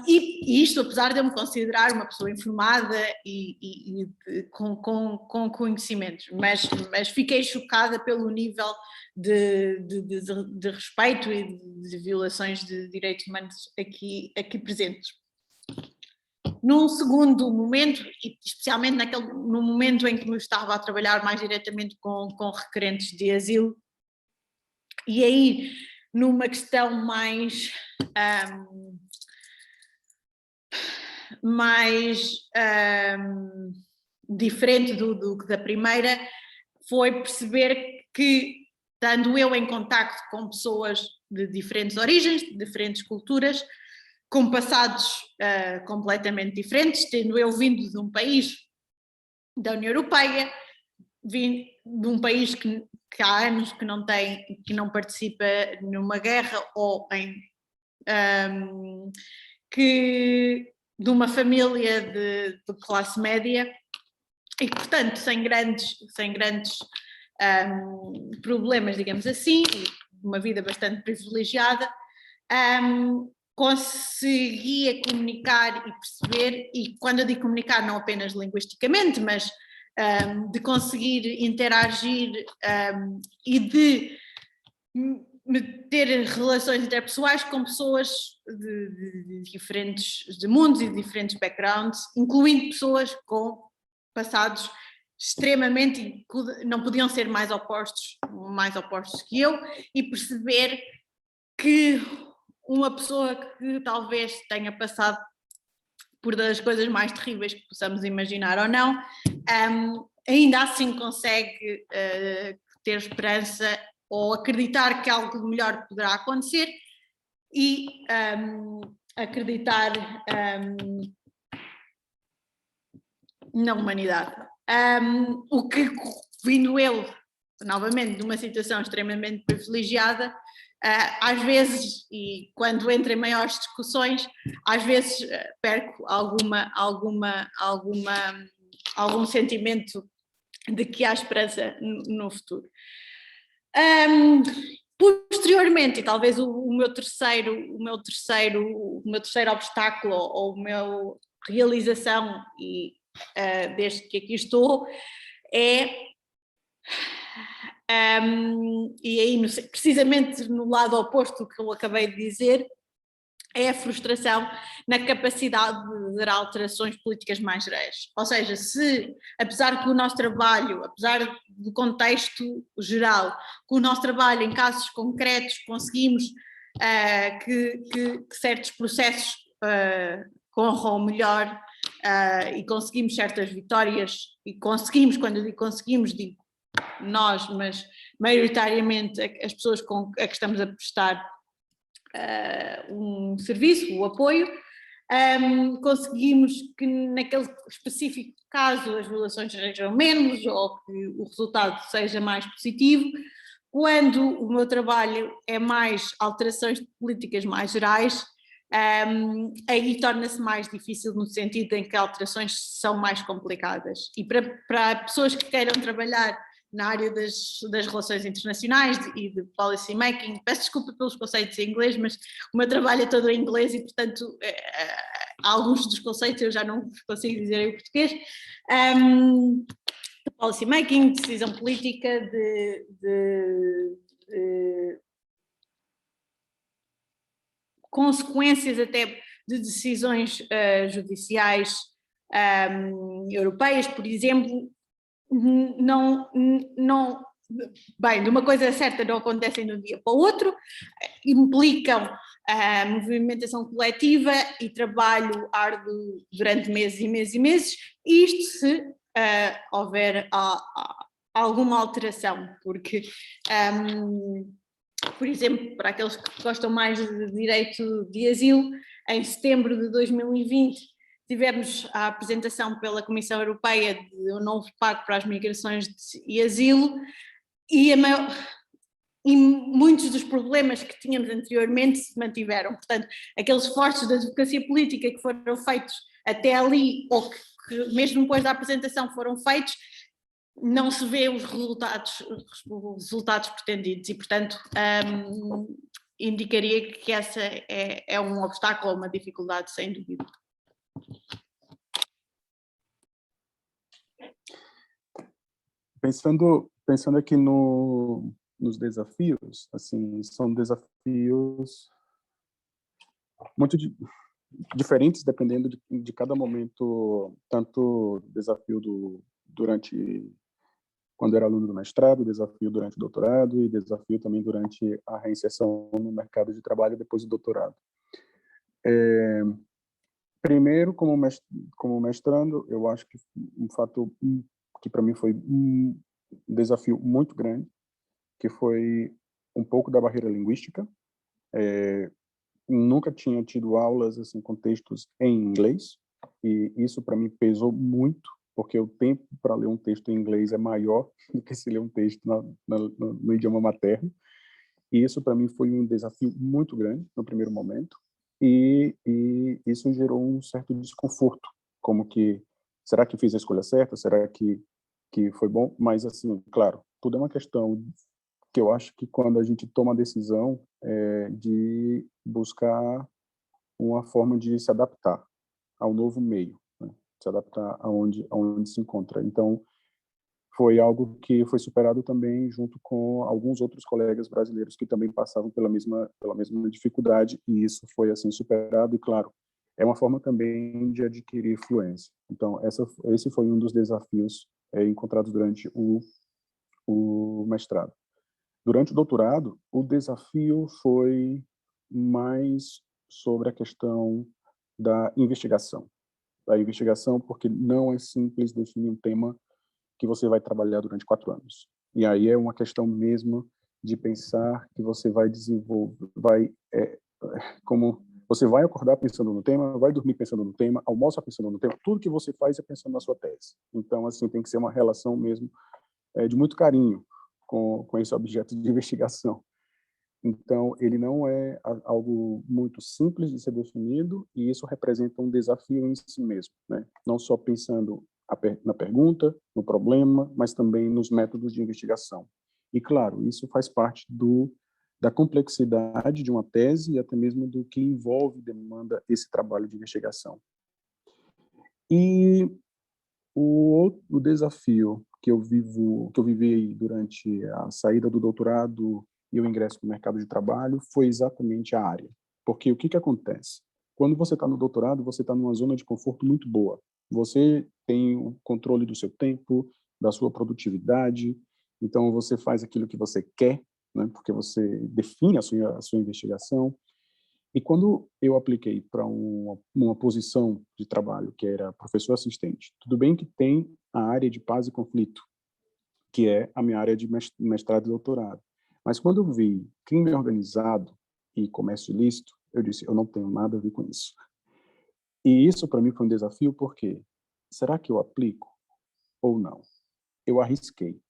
E isto apesar de eu me considerar uma pessoa informada e com conhecimentos, mas fiquei chocada pelo nível de respeito e de violações de direitos humanos aqui presentes. Num segundo momento, e especialmente no momento em que eu estava a trabalhar mais diretamente com requerentes de asilo, e aí numa questão mais diferente do que da primeira, foi perceber que, estando eu em contacto com pessoas de diferentes origens, de diferentes culturas, com passados completamente diferentes, tendo eu vindo de um país da União Europeia, vim de um país que há anos que não participa numa guerra, ou de uma família de classe média, e portanto sem grandes problemas, digamos assim, e uma vida bastante privilegiada, conseguia comunicar e perceber, e quando eu digo comunicar não apenas linguisticamente, mas de conseguir interagir e de ter relações interpessoais com pessoas de diferentes mundos e de diferentes backgrounds, incluindo pessoas com passados extremamente, não podiam ser mais opostos que eu, e perceber que uma pessoa que talvez tenha passado por das coisas mais terríveis que possamos imaginar ou não, ainda assim consegue ter esperança ou acreditar que algo melhor poderá acontecer e acreditar na humanidade. O que, vindo eu, novamente, de uma situação extremamente privilegiada, às vezes, e quando entro em maiores discussões, às vezes perco algum sentimento de que há esperança no futuro. Posteriormente, e talvez o meu terceiro obstáculo, ou a minha realização, e desde que aqui estou, e aí precisamente no lado oposto que eu acabei de dizer, é a frustração na capacidade de dar alterações políticas mais gerais. Ou seja, se, apesar que o nosso trabalho, apesar do contexto geral, que o nosso trabalho em casos concretos conseguimos que certos processos corram melhor e conseguimos certas vitórias, e conseguimos, quando eu digo conseguimos, digo nós, mas maioritariamente as pessoas a que estamos a prestar um serviço, o apoio, conseguimos que naquele específico caso as violações sejam menos ou que o resultado seja mais positivo. Quando o meu trabalho é mais alterações de políticas mais gerais, aí torna-se mais difícil no sentido em que alterações são mais complicadas. E para pessoas que queiram trabalhar na área das relações internacionais e de policy making, peço desculpa pelos conceitos em inglês, mas o meu trabalho é todo em inglês e, portanto, alguns dos conceitos eu já não consigo dizer em português. De policy making, decisão política, de consequências até de decisões judiciais europeias, por exemplo, bem, de uma coisa certa não acontecem de um dia para o outro, implicam movimentação coletiva e trabalho árduo durante meses e meses e meses, isto se houver alguma alteração, porque por exemplo, para aqueles que gostam mais de direito de asilo, em setembro de 2020 tivemos a apresentação pela Comissão Europeia de um novo pacto para as migrações e asilo e muitos dos problemas que tínhamos anteriormente se mantiveram. Portanto, aqueles esforços de advocacia política que foram feitos até ali, ou que mesmo depois da apresentação foram feitos, não se vê os resultados pretendidos e, portanto, indicaria que essa é um obstáculo ou uma dificuldade, sem dúvida. Pensando aqui nos desafios, assim, são desafios muito diferentes dependendo de cada momento, tanto desafio durante quando era aluno do mestrado, desafio durante o doutorado e desafio também durante a reinserção no mercado de trabalho depois do doutorado. Primeiro, como mestrando, eu acho que um fato que para mim foi um desafio muito grande, que foi um pouco da barreira linguística. Nunca tinha tido aulas assim com textos em inglês, e isso para mim pesou muito, porque o tempo para ler um texto em inglês é maior do que se ler um texto no idioma materno. E isso para mim foi um desafio muito grande no primeiro momento, e isso gerou um certo desconforto, como que, será que fiz a escolha certa? Será que foi bom? Mas assim, claro, tudo é uma questão que eu acho que quando a gente toma a decisão de buscar uma forma de se adaptar ao novo meio, né? Se adaptar aonde se encontra. Então, foi algo que foi superado também junto com alguns outros colegas brasileiros que também passavam pela mesma dificuldade, e isso foi assim superado. E claro, é uma forma também de adquirir fluência. Então, esse foi um dos desafios encontrados durante o mestrado. Durante o doutorado, o desafio foi mais sobre a questão da investigação. Porque não é simples definir um tema que você vai trabalhar durante 4 anos. E aí é uma questão mesmo de pensar que você vai desenvolver, como você vai acordar pensando no tema, vai dormir pensando no tema, almoça pensando no tema, tudo que você faz é pensando na sua tese. Então, assim, tem que ser uma relação mesmo de muito carinho com esse objeto de investigação. Então, ele não é algo muito simples de ser definido, e isso representa um desafio em si mesmo, né? Não só pensando na pergunta, no problema, mas também nos métodos de investigação. E, claro, isso faz parte da complexidade de uma tese e até mesmo do que envolve e demanda esse trabalho de investigação. E o desafio que eu vivi durante a saída do doutorado e o ingresso no mercado de trabalho foi exatamente a área. Porque o que acontece? Quando você está no doutorado, você está numa zona de conforto muito boa. Você tem o controle do seu tempo, da sua produtividade, então você faz aquilo que você quer, né? Porque você define a sua investigação. E quando eu apliquei para uma posição de trabalho que era professor assistente, tudo bem que tem a área de paz e conflito, que é a minha área de mestrado e doutorado. Mas quando eu vi crime organizado e comércio ilícito, eu disse, eu não tenho nada a ver com isso. E isso para mim foi um desafio, porque será que eu aplico ou não? Eu arrisquei.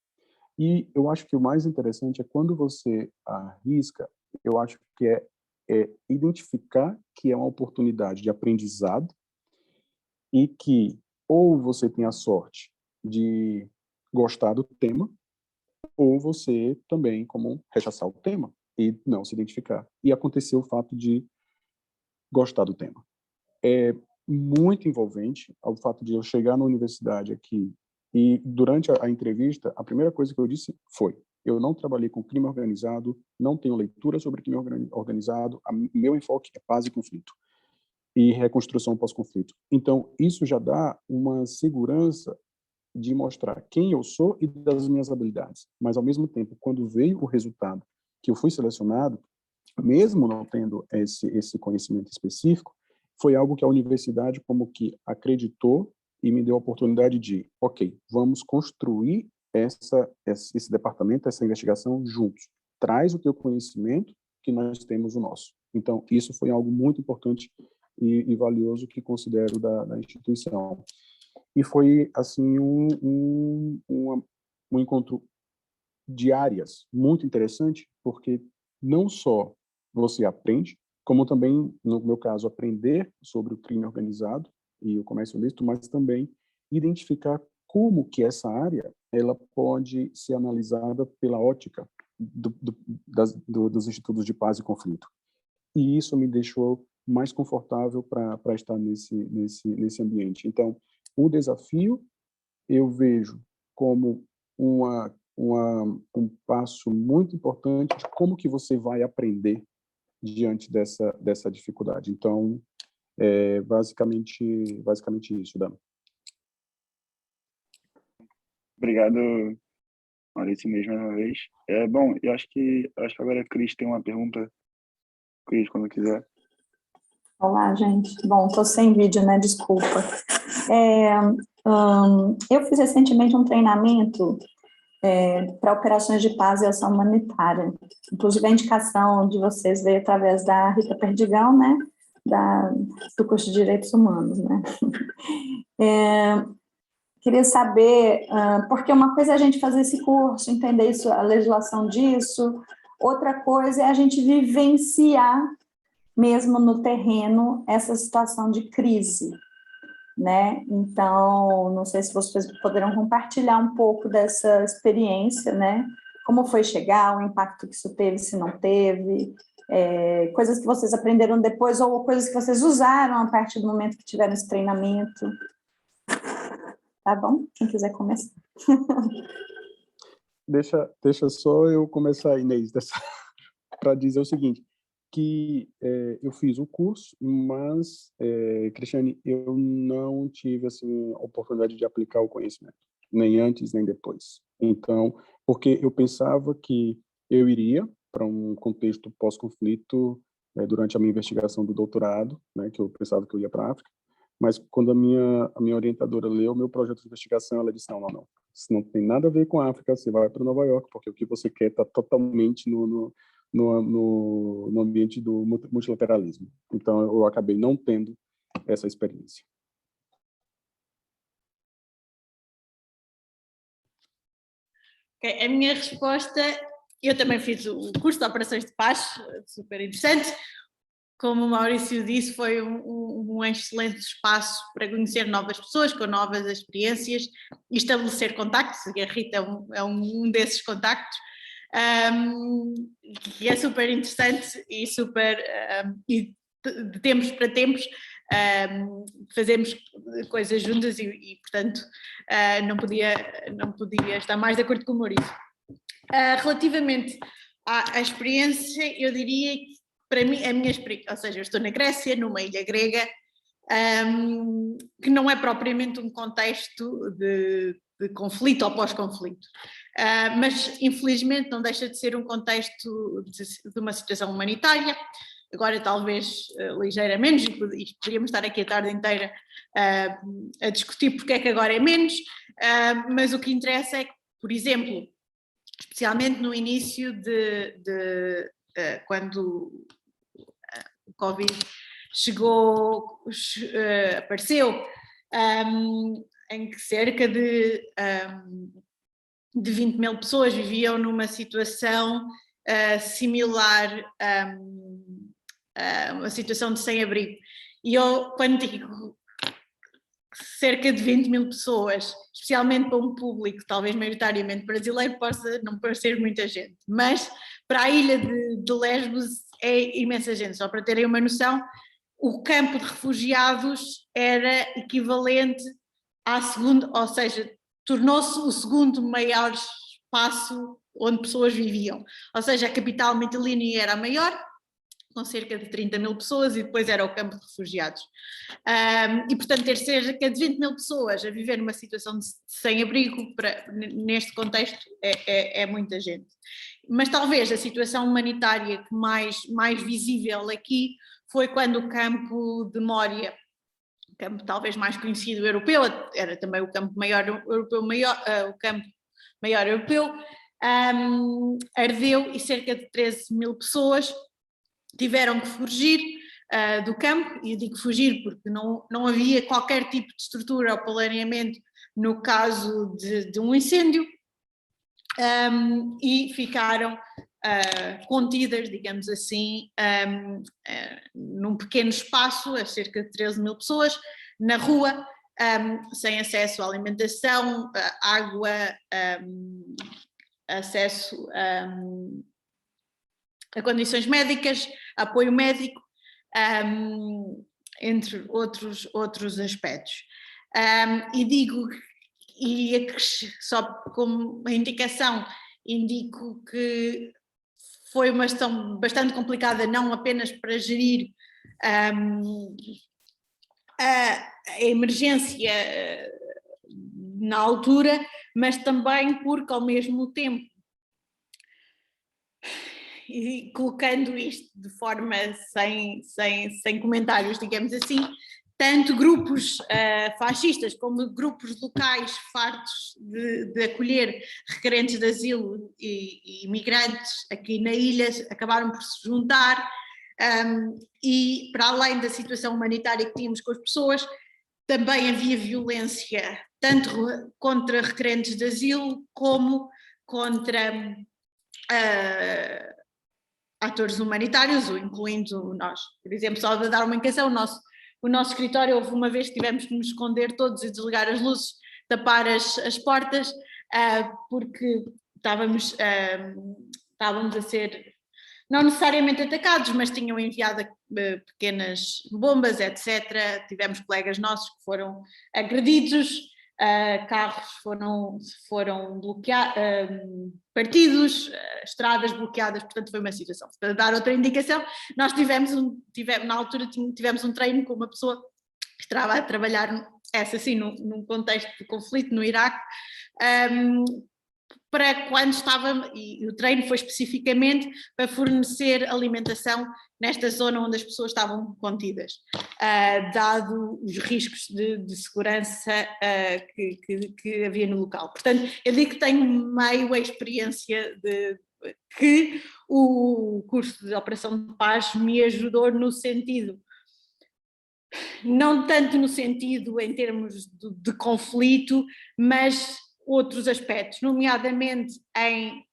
E eu acho que o mais interessante é quando você arrisca, eu acho que é é identificar que é uma oportunidade de aprendizado e que ou você tem a sorte de gostar do tema, ou você também, como rechaçar o tema e não se identificar. E aconteceu o fato de gostar do tema. É muito envolvente o fato de eu chegar na universidade aqui e, durante a entrevista, a primeira coisa que eu disse foi: eu não trabalhei com crime organizado, não tenho leitura sobre crime organizado, meu enfoque é paz e conflito e reconstrução pós-conflito. Então, isso já dá uma segurança de mostrar quem eu sou e das minhas habilidades. Mas, ao mesmo tempo, quando veio o resultado que eu fui selecionado, mesmo não tendo esse conhecimento específico, foi algo que a universidade como que acreditou e me deu a oportunidade de, ok, vamos construir esse departamento, essa investigação juntos. Traz o teu conhecimento que nós temos o nosso. Então, isso foi algo muito importante e valioso que considero da instituição. E foi, assim, um encontro de áreas muito interessante, porque não só você aprende, como também, no meu caso, aprender sobre o crime organizado e o comércio ilícito, mas também identificar como que essa área ela pode ser analisada pela ótica dos institutos de paz e conflito. E isso me deixou mais confortável para estar nesse ambiente. Então, o desafio eu vejo como um passo muito importante de como que você vai aprender diante dessa dificuldade. Então, é basicamente isso, Dan. Obrigado, Maurício, mesmo uma vez. Bom, eu acho que agora a Cris tem uma pergunta. Cris, quando quiser. Olá, gente. Bom, estou sem vídeo, né? Desculpa. Eu fiz recentemente um treinamento para operações de paz e ação humanitária. Inclusive, a indicação de vocês veio através da Rita Perdigão, né? Do curso de Direitos Humanos, né? Queria saber, porque uma coisa é a gente fazer esse curso, entender isso, a legislação disso, outra coisa é a gente vivenciar mesmo no terreno essa situação de crise, né? Então, não sei se vocês poderão compartilhar um pouco dessa experiência, né? Como foi chegar, o impacto que isso teve, se não teve, coisas que vocês aprenderam depois ou coisas que vocês usaram a partir do momento que tiveram esse treinamento. Tá bom? Quem quiser começar. Deixa só eu começar, Inês, para dizer o seguinte, que eu fiz o curso, mas, Cristiane, eu não tive assim, a oportunidade de aplicar o conhecimento, nem antes, nem depois. Então, porque eu pensava que eu iria para um contexto pós-conflito durante a minha investigação do doutorado, né, que eu pensava que eu ia para a África, mas quando a minha orientadora leu o meu projeto de investigação, ela disse, não, isso não tem nada a ver com a África, você vai para Nova York, porque o que você quer está totalmente no ambiente do multilateralismo. Então, eu acabei não tendo essa experiência. Okay, a minha resposta, eu também fiz o curso de Operações de Paz, super interessante. Como o Maurício disse, foi um excelente espaço para conhecer novas pessoas, com novas experiências e estabelecer contactos, e a Rita é um desses contactos, que é super interessante e super, e de tempos para tempos, fazemos coisas juntas e portanto, não podia estar mais de acordo com o Maurício. Relativamente à experiência, eu diria que, para mim, a minha experiência, ou seja, eu estou na Grécia, numa ilha grega, que não é propriamente um contexto de conflito ou pós-conflito, mas infelizmente não deixa de ser um contexto de uma situação humanitária, agora talvez ligeira menos, e poderíamos estar aqui a tarde inteira a discutir porque é que agora é menos, mas o que interessa é que, por exemplo, especialmente no início quando o Covid apareceu, em que cerca de 20 mil pessoas viviam numa situação similar uma situação de sem-abrigo. E eu, quando digo cerca de 20 mil pessoas, especialmente para um público talvez maioritariamente brasileiro, possa não parecer muita gente, mas para a ilha de Lesbos é imensa gente. Só para terem uma noção, o campo de refugiados era equivalente à segunda, ou seja, tornou-se o segundo maior espaço onde pessoas viviam. Ou seja, a capital Mytilene era a maior, com cerca de 30 mil pessoas, e depois era o campo de refugiados. E, portanto, ter cerca de 20 mil pessoas a viver numa situação de sem-abrigo, neste contexto, é muita gente. Mas talvez a situação humanitária que mais visível aqui foi quando o campo de Moria, o campo talvez mais conhecido europeu, era também o campo maior europeu, o campo maior europeu, ardeu e cerca de 13 mil pessoas tiveram que fugir do campo, e eu digo fugir porque não havia qualquer tipo de estrutura ou planeamento no caso de um incêndio, e ficaram contidas, digamos assim, num pequeno espaço, a cerca de 13 mil pessoas, na rua, sem acesso à alimentação, água, acesso a condições médicas, apoio médico, entre outros aspectos. E digo, só como indicação, indico que foi uma questão bastante complicada, não apenas para gerir a emergência na altura, mas também porque, ao mesmo tempo, e colocando isto de forma sem comentários, digamos assim, tanto grupos fascistas como grupos locais fartos de acolher requerentes de asilo e imigrantes aqui na ilha acabaram por se juntar, e para além da situação humanitária que tínhamos com as pessoas, também havia violência tanto contra requerentes de asilo como contra atores humanitários, incluindo nós. Por exemplo, só de dar uma indicação, o nosso escritório, houve uma vez que tivemos que nos esconder todos e desligar as luzes, tapar as portas, porque estávamos a ser, não necessariamente atacados, mas tinham enviado pequenas bombas, etc. Tivemos colegas nossos que foram agredidos, carros foram partidos, estradas bloqueadas, portanto foi uma situação. Para dar outra indicação, nós na altura tivemos um treino com uma pessoa que estava a trabalhar, essa sim, num contexto de conflito no Iraque, para quando estava, e o treino foi especificamente para fornecer alimentação nesta zona onde as pessoas estavam contidas, dado os riscos de segurança que havia no local. Portanto, eu digo que tenho meio a experiência que o curso de Operação de Paz me ajudou no sentido, não tanto no sentido em termos de conflito, mas outros aspectos, nomeadamente em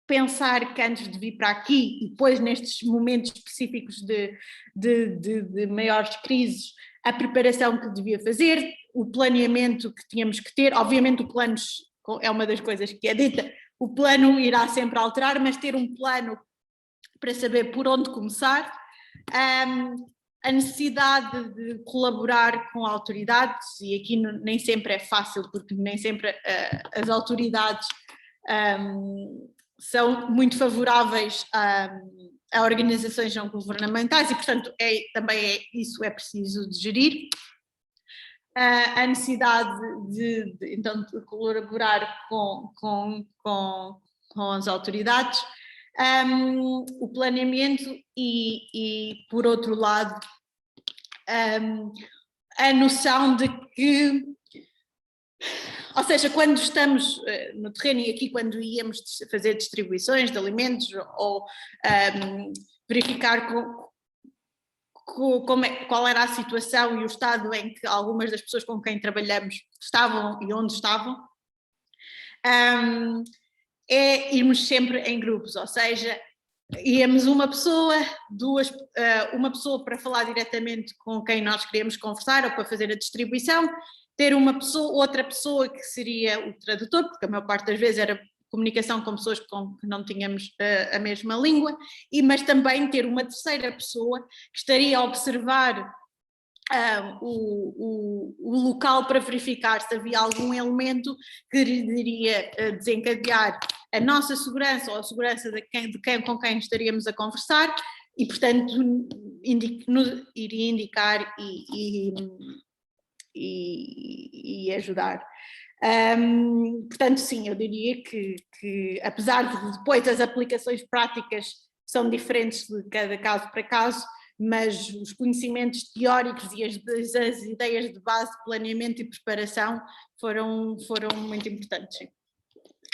pensar que antes de vir para aqui e depois nestes momentos específicos de maiores crises, a preparação que devia fazer, o planeamento que tínhamos que ter. Obviamente o plano é uma das coisas que é dita, o plano irá sempre alterar, mas ter um plano para saber por onde começar, a necessidade de colaborar com autoridades, e aqui nem sempre é fácil, porque nem sempre as autoridades são muito favoráveis a organizações não governamentais, e portanto isso é preciso de gerir. A necessidade então, de colaborar com as autoridades, o planeamento e por outro lado, a noção de que, ou seja, quando estamos no terreno, e aqui quando íamos fazer distribuições de alimentos ou verificar qual era a situação e o estado em que algumas das pessoas com quem trabalhamos estavam e onde estavam, é irmos sempre em grupos, ou seja, íamos uma pessoa, uma pessoa para falar diretamente com quem nós queríamos conversar ou para fazer a distribuição, ter outra pessoa que seria o tradutor, porque a maior parte das vezes era comunicação com pessoas com que não tínhamos a mesma língua, mas também ter uma terceira pessoa que estaria a observar o local para verificar se havia algum elemento que iria desencadear a nossa segurança ou a segurança com quem estaríamos a conversar e, portanto, iria indicar e ajudar. Portanto, sim, eu diria que apesar de depois as aplicações práticas são diferentes de cada caso para caso, mas os conhecimentos teóricos e as ideias de base de planeamento e preparação foram muito importantes. Sim.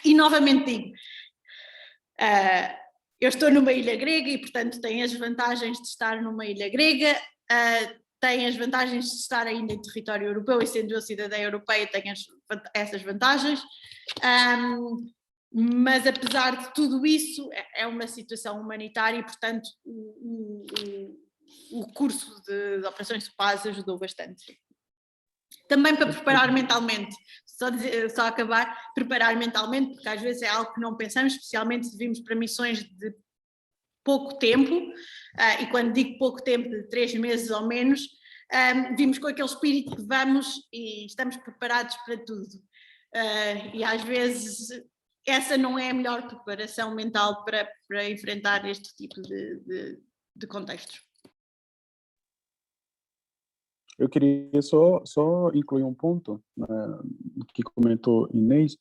E novamente digo, eu estou numa ilha grega e, portanto, tem as vantagens de estar numa ilha grega, tem as vantagens de estar ainda em território europeu e sendo eu cidadã europeia tem essas vantagens, mas apesar de tudo isso é uma situação humanitária e, portanto, o curso de operações de paz ajudou bastante. Também para preparar mentalmente, só acabar, preparar mentalmente, porque às vezes é algo que não pensamos, especialmente se vimos para missões de pouco tempo, e quando digo pouco tempo, de 3 meses ou menos, vimos com aquele espírito que vamos e estamos preparados para tudo. E às vezes essa não é a melhor preparação mental para enfrentar este tipo de contextos. Eu queria só incluir um ponto que comentou Inês,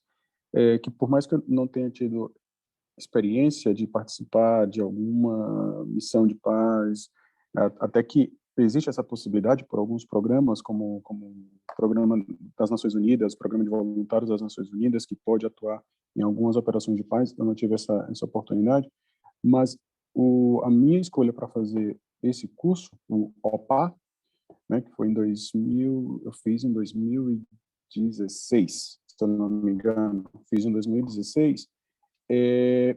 que por mais que eu não tenha tido experiência de participar de alguma missão de paz, até que existe essa possibilidade por alguns programas, como o Programa das Nações Unidas, o Programa de Voluntários das Nações Unidas, que pode atuar em algumas operações de paz, eu não tive essa oportunidade, mas a minha escolha para fazer esse curso, o OPA, né, que foi eu fiz em 2016, se eu não me engano, fiz em 2016,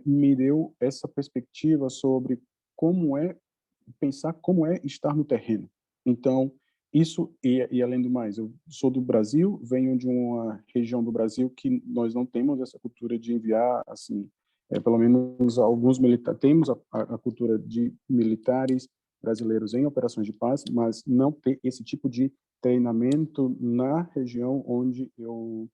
me deu essa perspectiva sobre pensar como é estar no terreno. Então, isso, e além do mais, eu sou do Brasil, venho de uma região do Brasil que nós não temos essa cultura de enviar, assim, pelo menos alguns militares, temos a cultura de militares brasileiros em operações de paz, mas não ter esse tipo de treinamento na região onde eu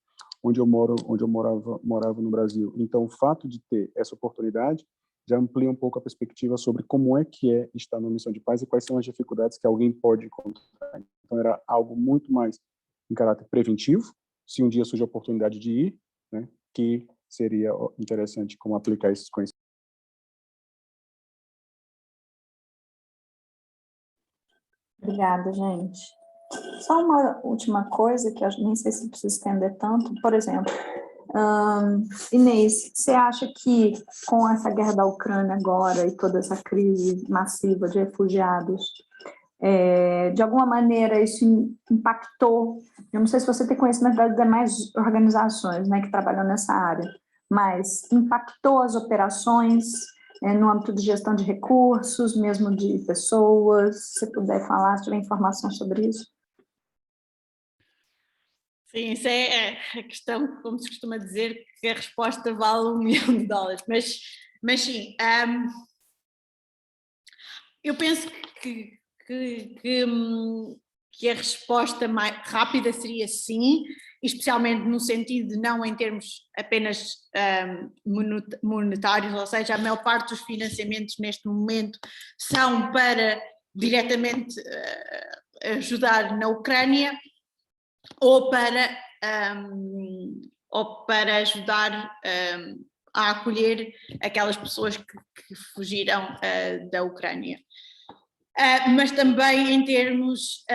morava no Brasil. Então, o fato de ter essa oportunidade já amplia um pouco a perspectiva sobre como é que é estar numa missão de paz e quais são as dificuldades que alguém pode encontrar. Então, era algo muito mais em caráter preventivo, se um dia surge a oportunidade de ir, né, que seria interessante como aplicar esses conhecimentos. Obrigada, gente. Só uma última coisa, que eu nem sei se precisa estender tanto. Por exemplo, Inês, você acha que com essa guerra da Ucrânia agora e toda essa crise massiva de refugiados, de alguma maneira isso impactou, eu não sei se você tem conhecimento das demais organizações, né, que trabalham nessa área, mas impactou as operações no âmbito de gestão de recursos, mesmo de pessoas? Se você puder falar, se tiver informação sobre isso. Sim, isso é a questão, como se costuma dizer, que a resposta vale $1 milhão. Mas sim, eu penso que a resposta mais rápida seria sim, especialmente no sentido de não em termos apenas monetários, ou seja, a maior parte dos financiamentos neste momento são para diretamente ajudar na Ucrânia ou para ajudar a acolher aquelas pessoas que fugiram da Ucrânia. Mas também em termos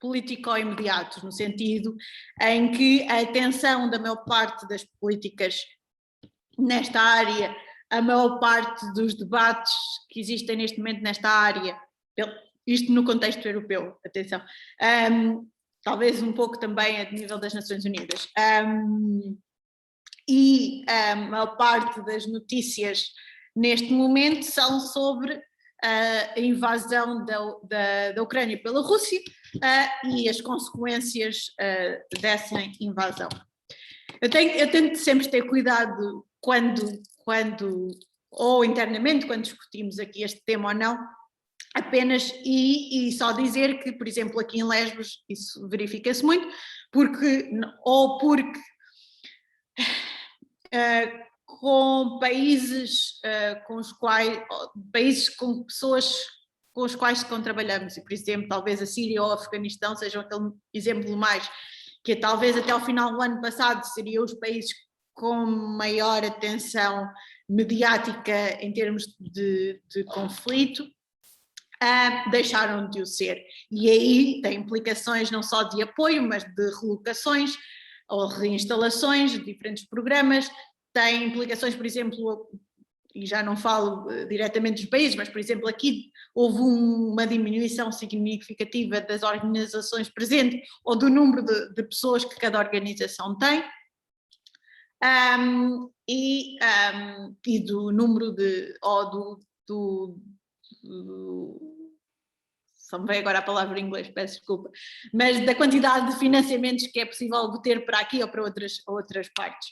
político-imediatos, no sentido em que a atenção da maior parte das políticas nesta área, a maior parte dos debates que existem neste momento nesta área, isto no contexto europeu, atenção, talvez um pouco também a nível das Nações Unidas, e a maior parte das notícias neste momento são sobre a invasão da Ucrânia pela Rússia e as consequências dessa invasão. Eu tento sempre ter cuidado quando ou internamente, quando discutimos aqui este tema ou não, apenas e só dizer que, por exemplo, aqui em Lesbos isso verifica-se muito, porque com países com pessoas com os quais trabalhamos, e por exemplo, talvez a Síria ou o Afeganistão sejam aquele exemplo mais, que talvez até ao final do ano passado seriam os países com maior atenção mediática em termos de conflito, deixaram de o ser. E aí tem implicações não só de apoio, mas de relocações ou reinstalações de diferentes programas, tem implicações, por exemplo, e já não falo diretamente dos países, mas, por exemplo, aqui houve uma diminuição significativa das organizações presentes ou do número de pessoas que cada organização tem, e do número só me veio agora a palavra em inglês, peço desculpa, mas da quantidade de financiamentos que é possível obter para aqui ou para outras partes.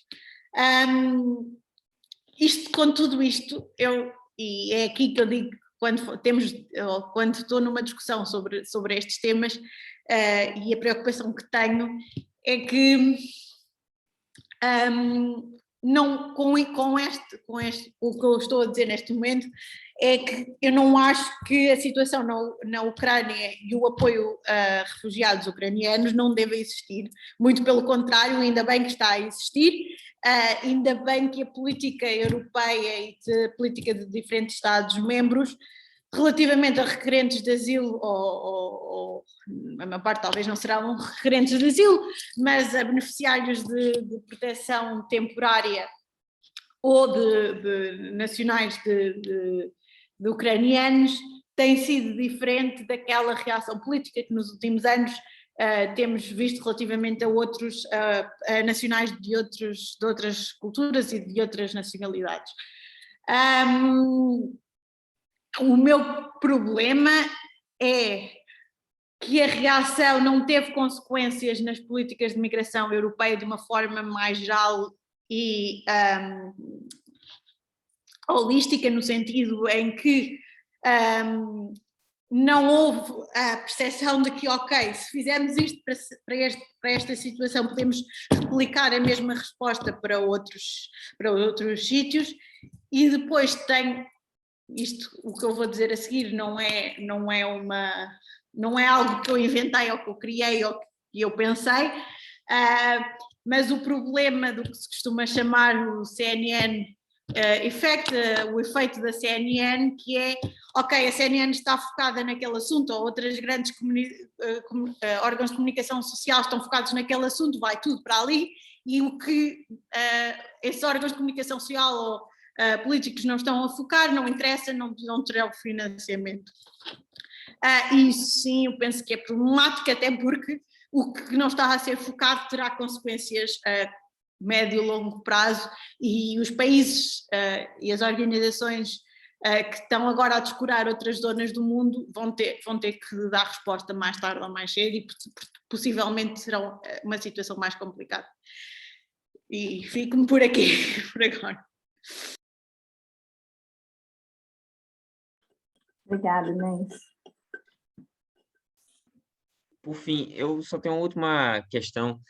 Com tudo isto, e é aqui que eu digo, quando estou numa discussão sobre estes temas, e a preocupação que tenho é que não, o que eu estou a dizer neste momento é que eu não acho que a situação na Ucrânia e o apoio a refugiados ucranianos não deva existir, muito pelo contrário, ainda bem que está a existir, ainda bem que a política europeia e a política de diferentes Estados-membros relativamente a requerentes de asilo, ou a maior parte talvez não serão requerentes de asilo, mas a beneficiários de proteção temporária ou de nacionais de ucranianos, tem sido diferente daquela reação política que nos últimos anos temos visto relativamente a outros a nacionais de outras culturas e de outras nacionalidades. O meu problema é que a reação não teve consequências nas políticas de migração europeia de uma forma mais geral e holística, no sentido em que não houve a percepção de que, ok, se fizermos isto para esta situação, podemos replicar a mesma resposta para outros sítios, e depois tem isto, o que eu vou dizer a seguir não é algo que eu inventei ou que eu criei ou que eu pensei, mas o problema do que se costuma chamar o CNN effect, o efeito da CNN, que é, ok, a CNN está focada naquele assunto, ou outras grandes órgãos de comunicação social estão focados naquele assunto, vai tudo para ali, e o que esses órgãos de comunicação social ou políticos não estão a focar, não interessa, não terão financiamento. Isso sim, eu penso que é problemático, até porque o que não está a ser focado terá consequências a médio e longo prazo, e os países e as organizações que estão agora a descurar outras zonas do mundo vão ter que dar resposta mais tarde ou mais cedo, e possivelmente será uma situação mais complicada. E fico-me por aqui, por agora. Obrigada, Inês. Por fim, eu só tenho uma última questão.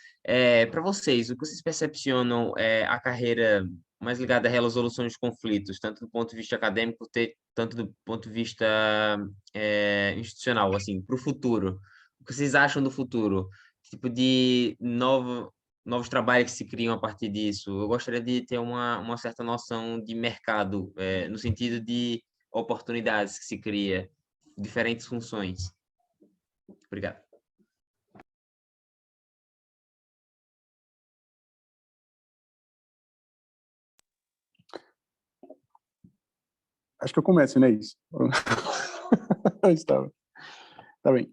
Para vocês, o que vocês percepcionam a carreira mais ligada à resolução dos conflitos, tanto do ponto de vista acadêmico, tanto do ponto de vista institucional, assim, para o futuro? O que vocês acham do futuro? Que tipo de novos trabalhos que se criam a partir disso? Eu gostaria de ter uma certa noção de mercado, no sentido de oportunidades que se cria, diferentes funções. Obrigado. Acho que eu começo, Inês. Está bem.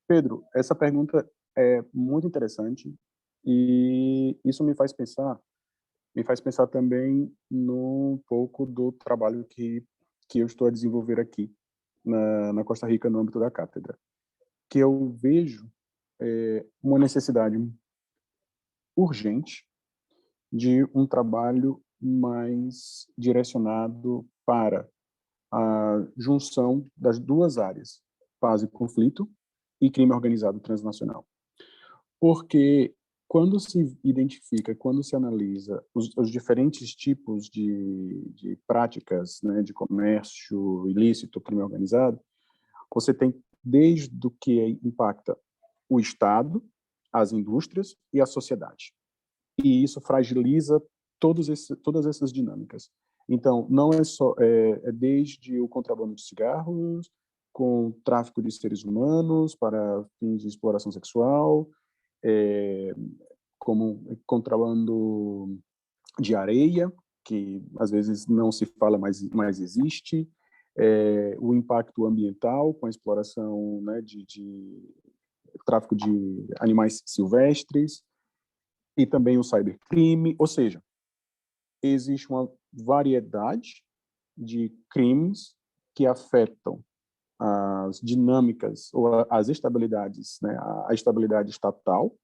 Pedro, essa pergunta é muito interessante, e isso me faz pensar me faz pensar também num pouco do trabalho que eu estou a desenvolver aqui na Costa Rica no âmbito da cátedra, que eu vejo uma necessidade urgente de um trabalho mais direcionado para a junção das duas áreas, paz e conflito e crime organizado transnacional. Porque quando se identifica, quando se analisa os diferentes tipos de práticas, né, de comércio ilícito, crime organizado, você tem desde o que impacta o Estado, as indústrias e a sociedade. E isso fragiliza todas essas dinâmicas. Então, não é só desde o contrabando de cigarros, com tráfico de seres humanos para fins de exploração sexual, como contrabando de areia, que às vezes não se fala, mas existe, o impacto ambiental com a exploração, né, de tráfico de animais silvestres, e também o cybercrime, ou seja, existe uma variedade de crimes que afetam as dinâmicas ou as estabilidades, né, a estabilidade estatal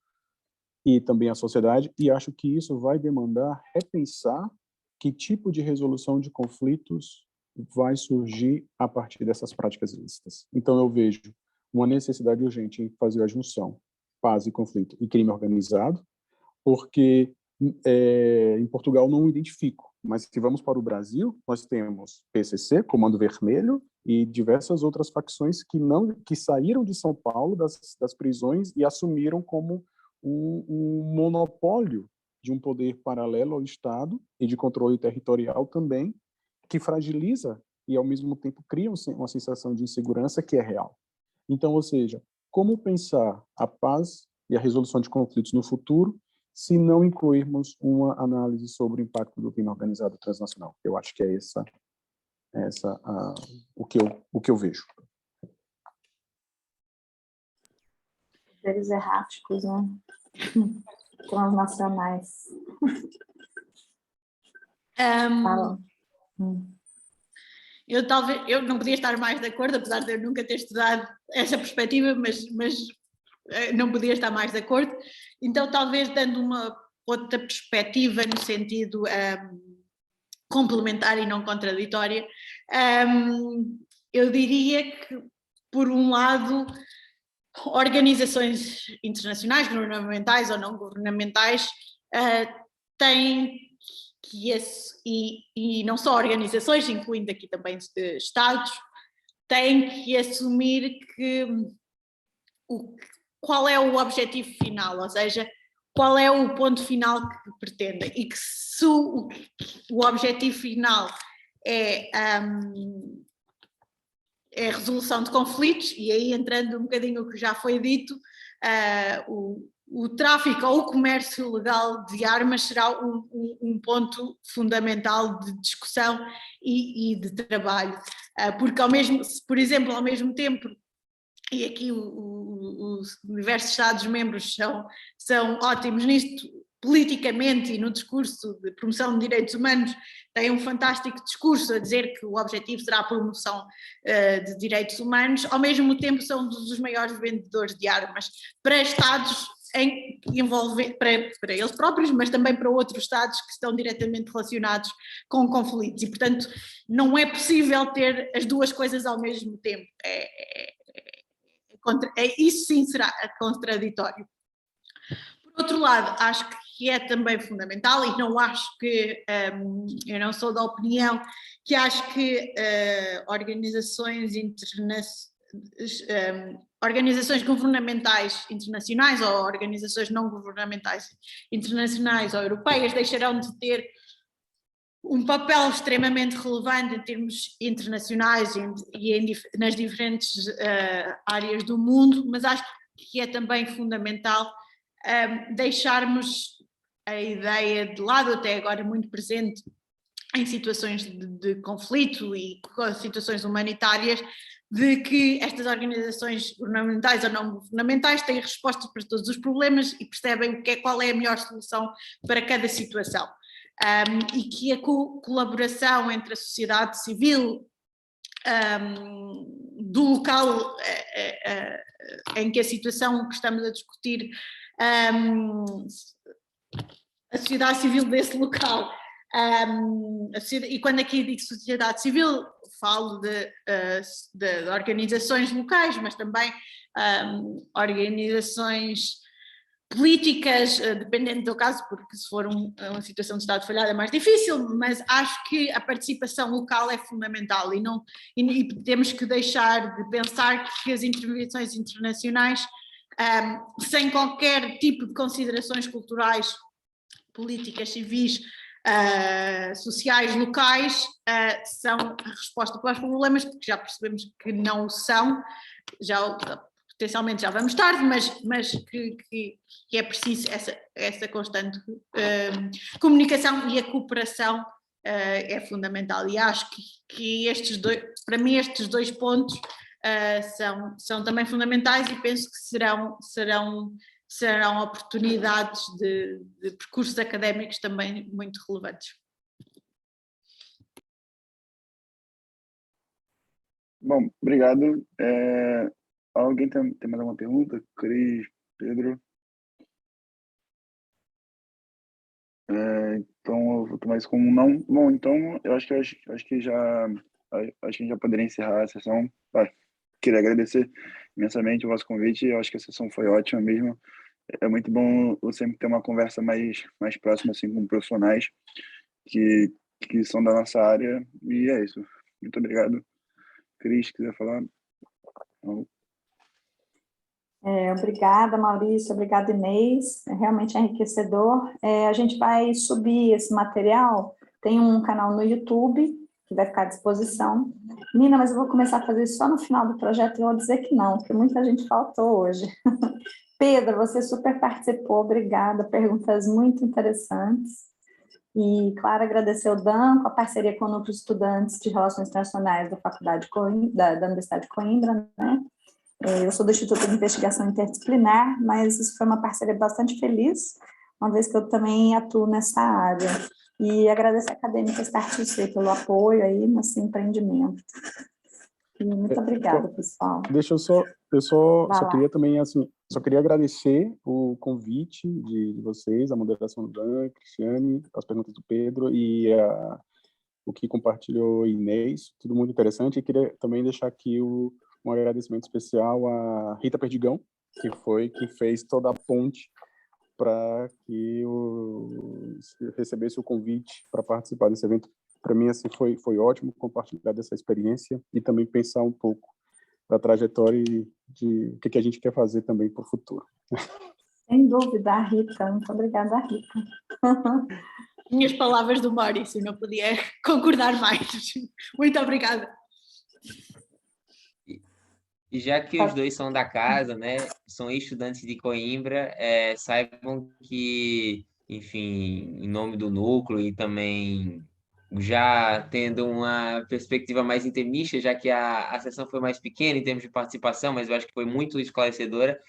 e também a sociedade, e acho que isso vai demandar repensar que tipo de resolução de conflitos vai surgir a partir dessas práticas ilícitas. Então eu vejo uma necessidade urgente em fazer a junção paz e conflito e crime organizado, porque em Portugal não identifico, mas se vamos para o Brasil, nós temos PCC, Comando Vermelho, e diversas outras facções que saíram de São Paulo das prisões e assumiram como um monopólio de um poder paralelo ao Estado e de controle territorial também, que fragiliza e ao mesmo tempo cria uma sensação de insegurança que é real. Então, ou seja, como pensar a paz e a resolução de conflitos no futuro se não incluirmos uma análise sobre o impacto do crime organizado transnacional? Eu acho que é o que eu vejo. Poderes erráticos, né? Transnacionais. Eu não podia estar mais de acordo, apesar de eu nunca ter estudado essa perspectiva, mas não podia estar mais de acordo. Então, talvez dando uma outra perspectiva no sentido complementar e não contraditória, eu diria que, por um lado, organizações internacionais, governamentais ou não governamentais, têm que e não só organizações, incluindo aqui também Estados, têm que assumir qual é o objetivo final, ou seja, qual é o ponto final que pretendem, e que se o objetivo final é a resolução de conflitos, e aí entrando um bocadinho o que já foi dito, o tráfico ou o comércio legal de armas será um ponto fundamental de discussão e de trabalho, porque por exemplo, ao mesmo tempo, e aqui os diversos Estados-membros são ótimos nisto, politicamente e no discurso de promoção de direitos humanos, têm um fantástico discurso a dizer que o objetivo será a promoção de direitos humanos, ao mesmo tempo são dos maiores vendedores de armas para Estados para eles próprios, mas também para outros Estados que estão diretamente relacionados com conflitos, e portanto não é possível ter as duas coisas ao mesmo tempo. Isso sim será contraditório. Por outro lado, acho que é também fundamental, e não acho que, eu não sou da opinião que acho que organizações governamentais internacionais ou organizações não governamentais internacionais ou europeias deixarão de ter um papel extremamente relevante em termos internacionais e nas diferentes áreas do mundo, mas acho que é também fundamental deixarmos a ideia de lado, até agora muito presente em situações de conflito e situações humanitárias, de que estas organizações governamentais ou não governamentais têm respostas para todos os problemas e percebem qual é a melhor solução para cada situação. e que a colaboração entre a sociedade civil do local em que a situação que estamos a discutir, a sociedade civil desse local, e quando aqui digo sociedade civil, falo de organizações locais, mas também organizações políticas, dependendo do caso, porque se for uma situação de Estado falhado é mais difícil, mas acho que a participação local é fundamental e temos que deixar de pensar que as intervenções internacionais, sem qualquer tipo de considerações culturais, políticas, civis, sociais, locais, são a resposta para os problemas, porque já percebemos que não o são, potencialmente já vamos tarde, mas que é preciso essa constante comunicação, e a cooperação é fundamental, e acho que para mim estes dois pontos são também fundamentais, e penso que serão oportunidades de percursos académicos também muito relevantes. Bom, obrigado. Alguém tem mais alguma pergunta? Cris, Pedro? Então eu vou tomar isso como um não. Bom, então eu acho que já a gente já poderia encerrar a sessão. Queria agradecer imensamente o vosso convite. Eu acho que a sessão foi ótima mesmo. É muito bom eu sempre ter uma conversa mais próxima assim com profissionais que são da nossa área, e é isso. Muito obrigado. Cris, quiser falar? Não. Obrigada, Maurício, obrigada, Inês, realmente é enriquecedor. A gente vai subir esse material, tem um canal no YouTube, que vai ficar à disposição. Nina, mas eu vou começar a fazer isso só no final do projeto, e eu vou dizer que não, porque muita gente faltou hoje. Pedro, você super participou, obrigada, perguntas muito interessantes. E, claro, agradecer ao Dan, com a parceria com o Núcleo de Estudantes de Relações Internacionais da Faculdade da Universidade de Coimbra, né? Eu sou do Instituto de Investigação Interdisciplinar, mas isso foi uma parceria bastante feliz, uma vez que eu também atuo nessa área. E agradecer a Acadêmica Startc pelo apoio aí nesse empreendimento. E muito obrigada, pessoal. Deixa eu só queria também, assim, só queria agradecer o convite de vocês, a moderação do Dan, Cristiane, as perguntas do Pedro e o que compartilhou Inês, tudo muito interessante. E queria também deixar aqui um agradecimento especial a Rita Perdigão, que foi quem fez toda a ponte para que eu recebesse o convite para participar desse evento. Para mim, assim, foi ótimo compartilhar dessa experiência e também pensar um pouco da trajetória e de o que a gente quer fazer também para o futuro. Sem dúvida, a Rita. Muito obrigada, Rita. Minhas palavras do Maurício, não podia concordar mais. Muito obrigada. E já que os dois são da casa, né, são estudantes de Coimbra, saibam que, enfim, em nome do núcleo e também já tendo uma perspectiva mais intimista, já que a sessão foi mais pequena em termos de participação, mas eu acho que foi muito esclarecedora,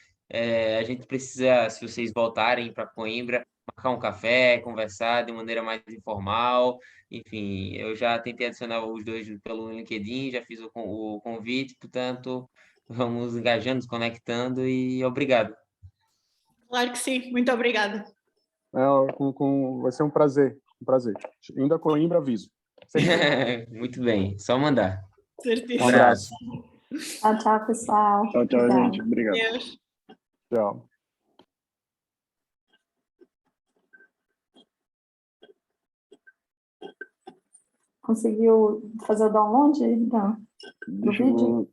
a gente precisa, se vocês voltarem para Coimbra, marcar um café, conversar de maneira mais informal. Enfim, eu já tentei adicionar os dois pelo LinkedIn, já fiz o convite, portanto, vamos engajando, nos conectando, e obrigado. Claro que sim, muito obrigada. Vai ser um prazer. Indo a Coimbra, aviso. Muito bem, só mandar. Certíssimo. Um abraço. Tchau, pessoal. Tchau, Obrigada. gente. Obrigado. Deus. Tchau. Conseguiu fazer o download, então, do vídeo?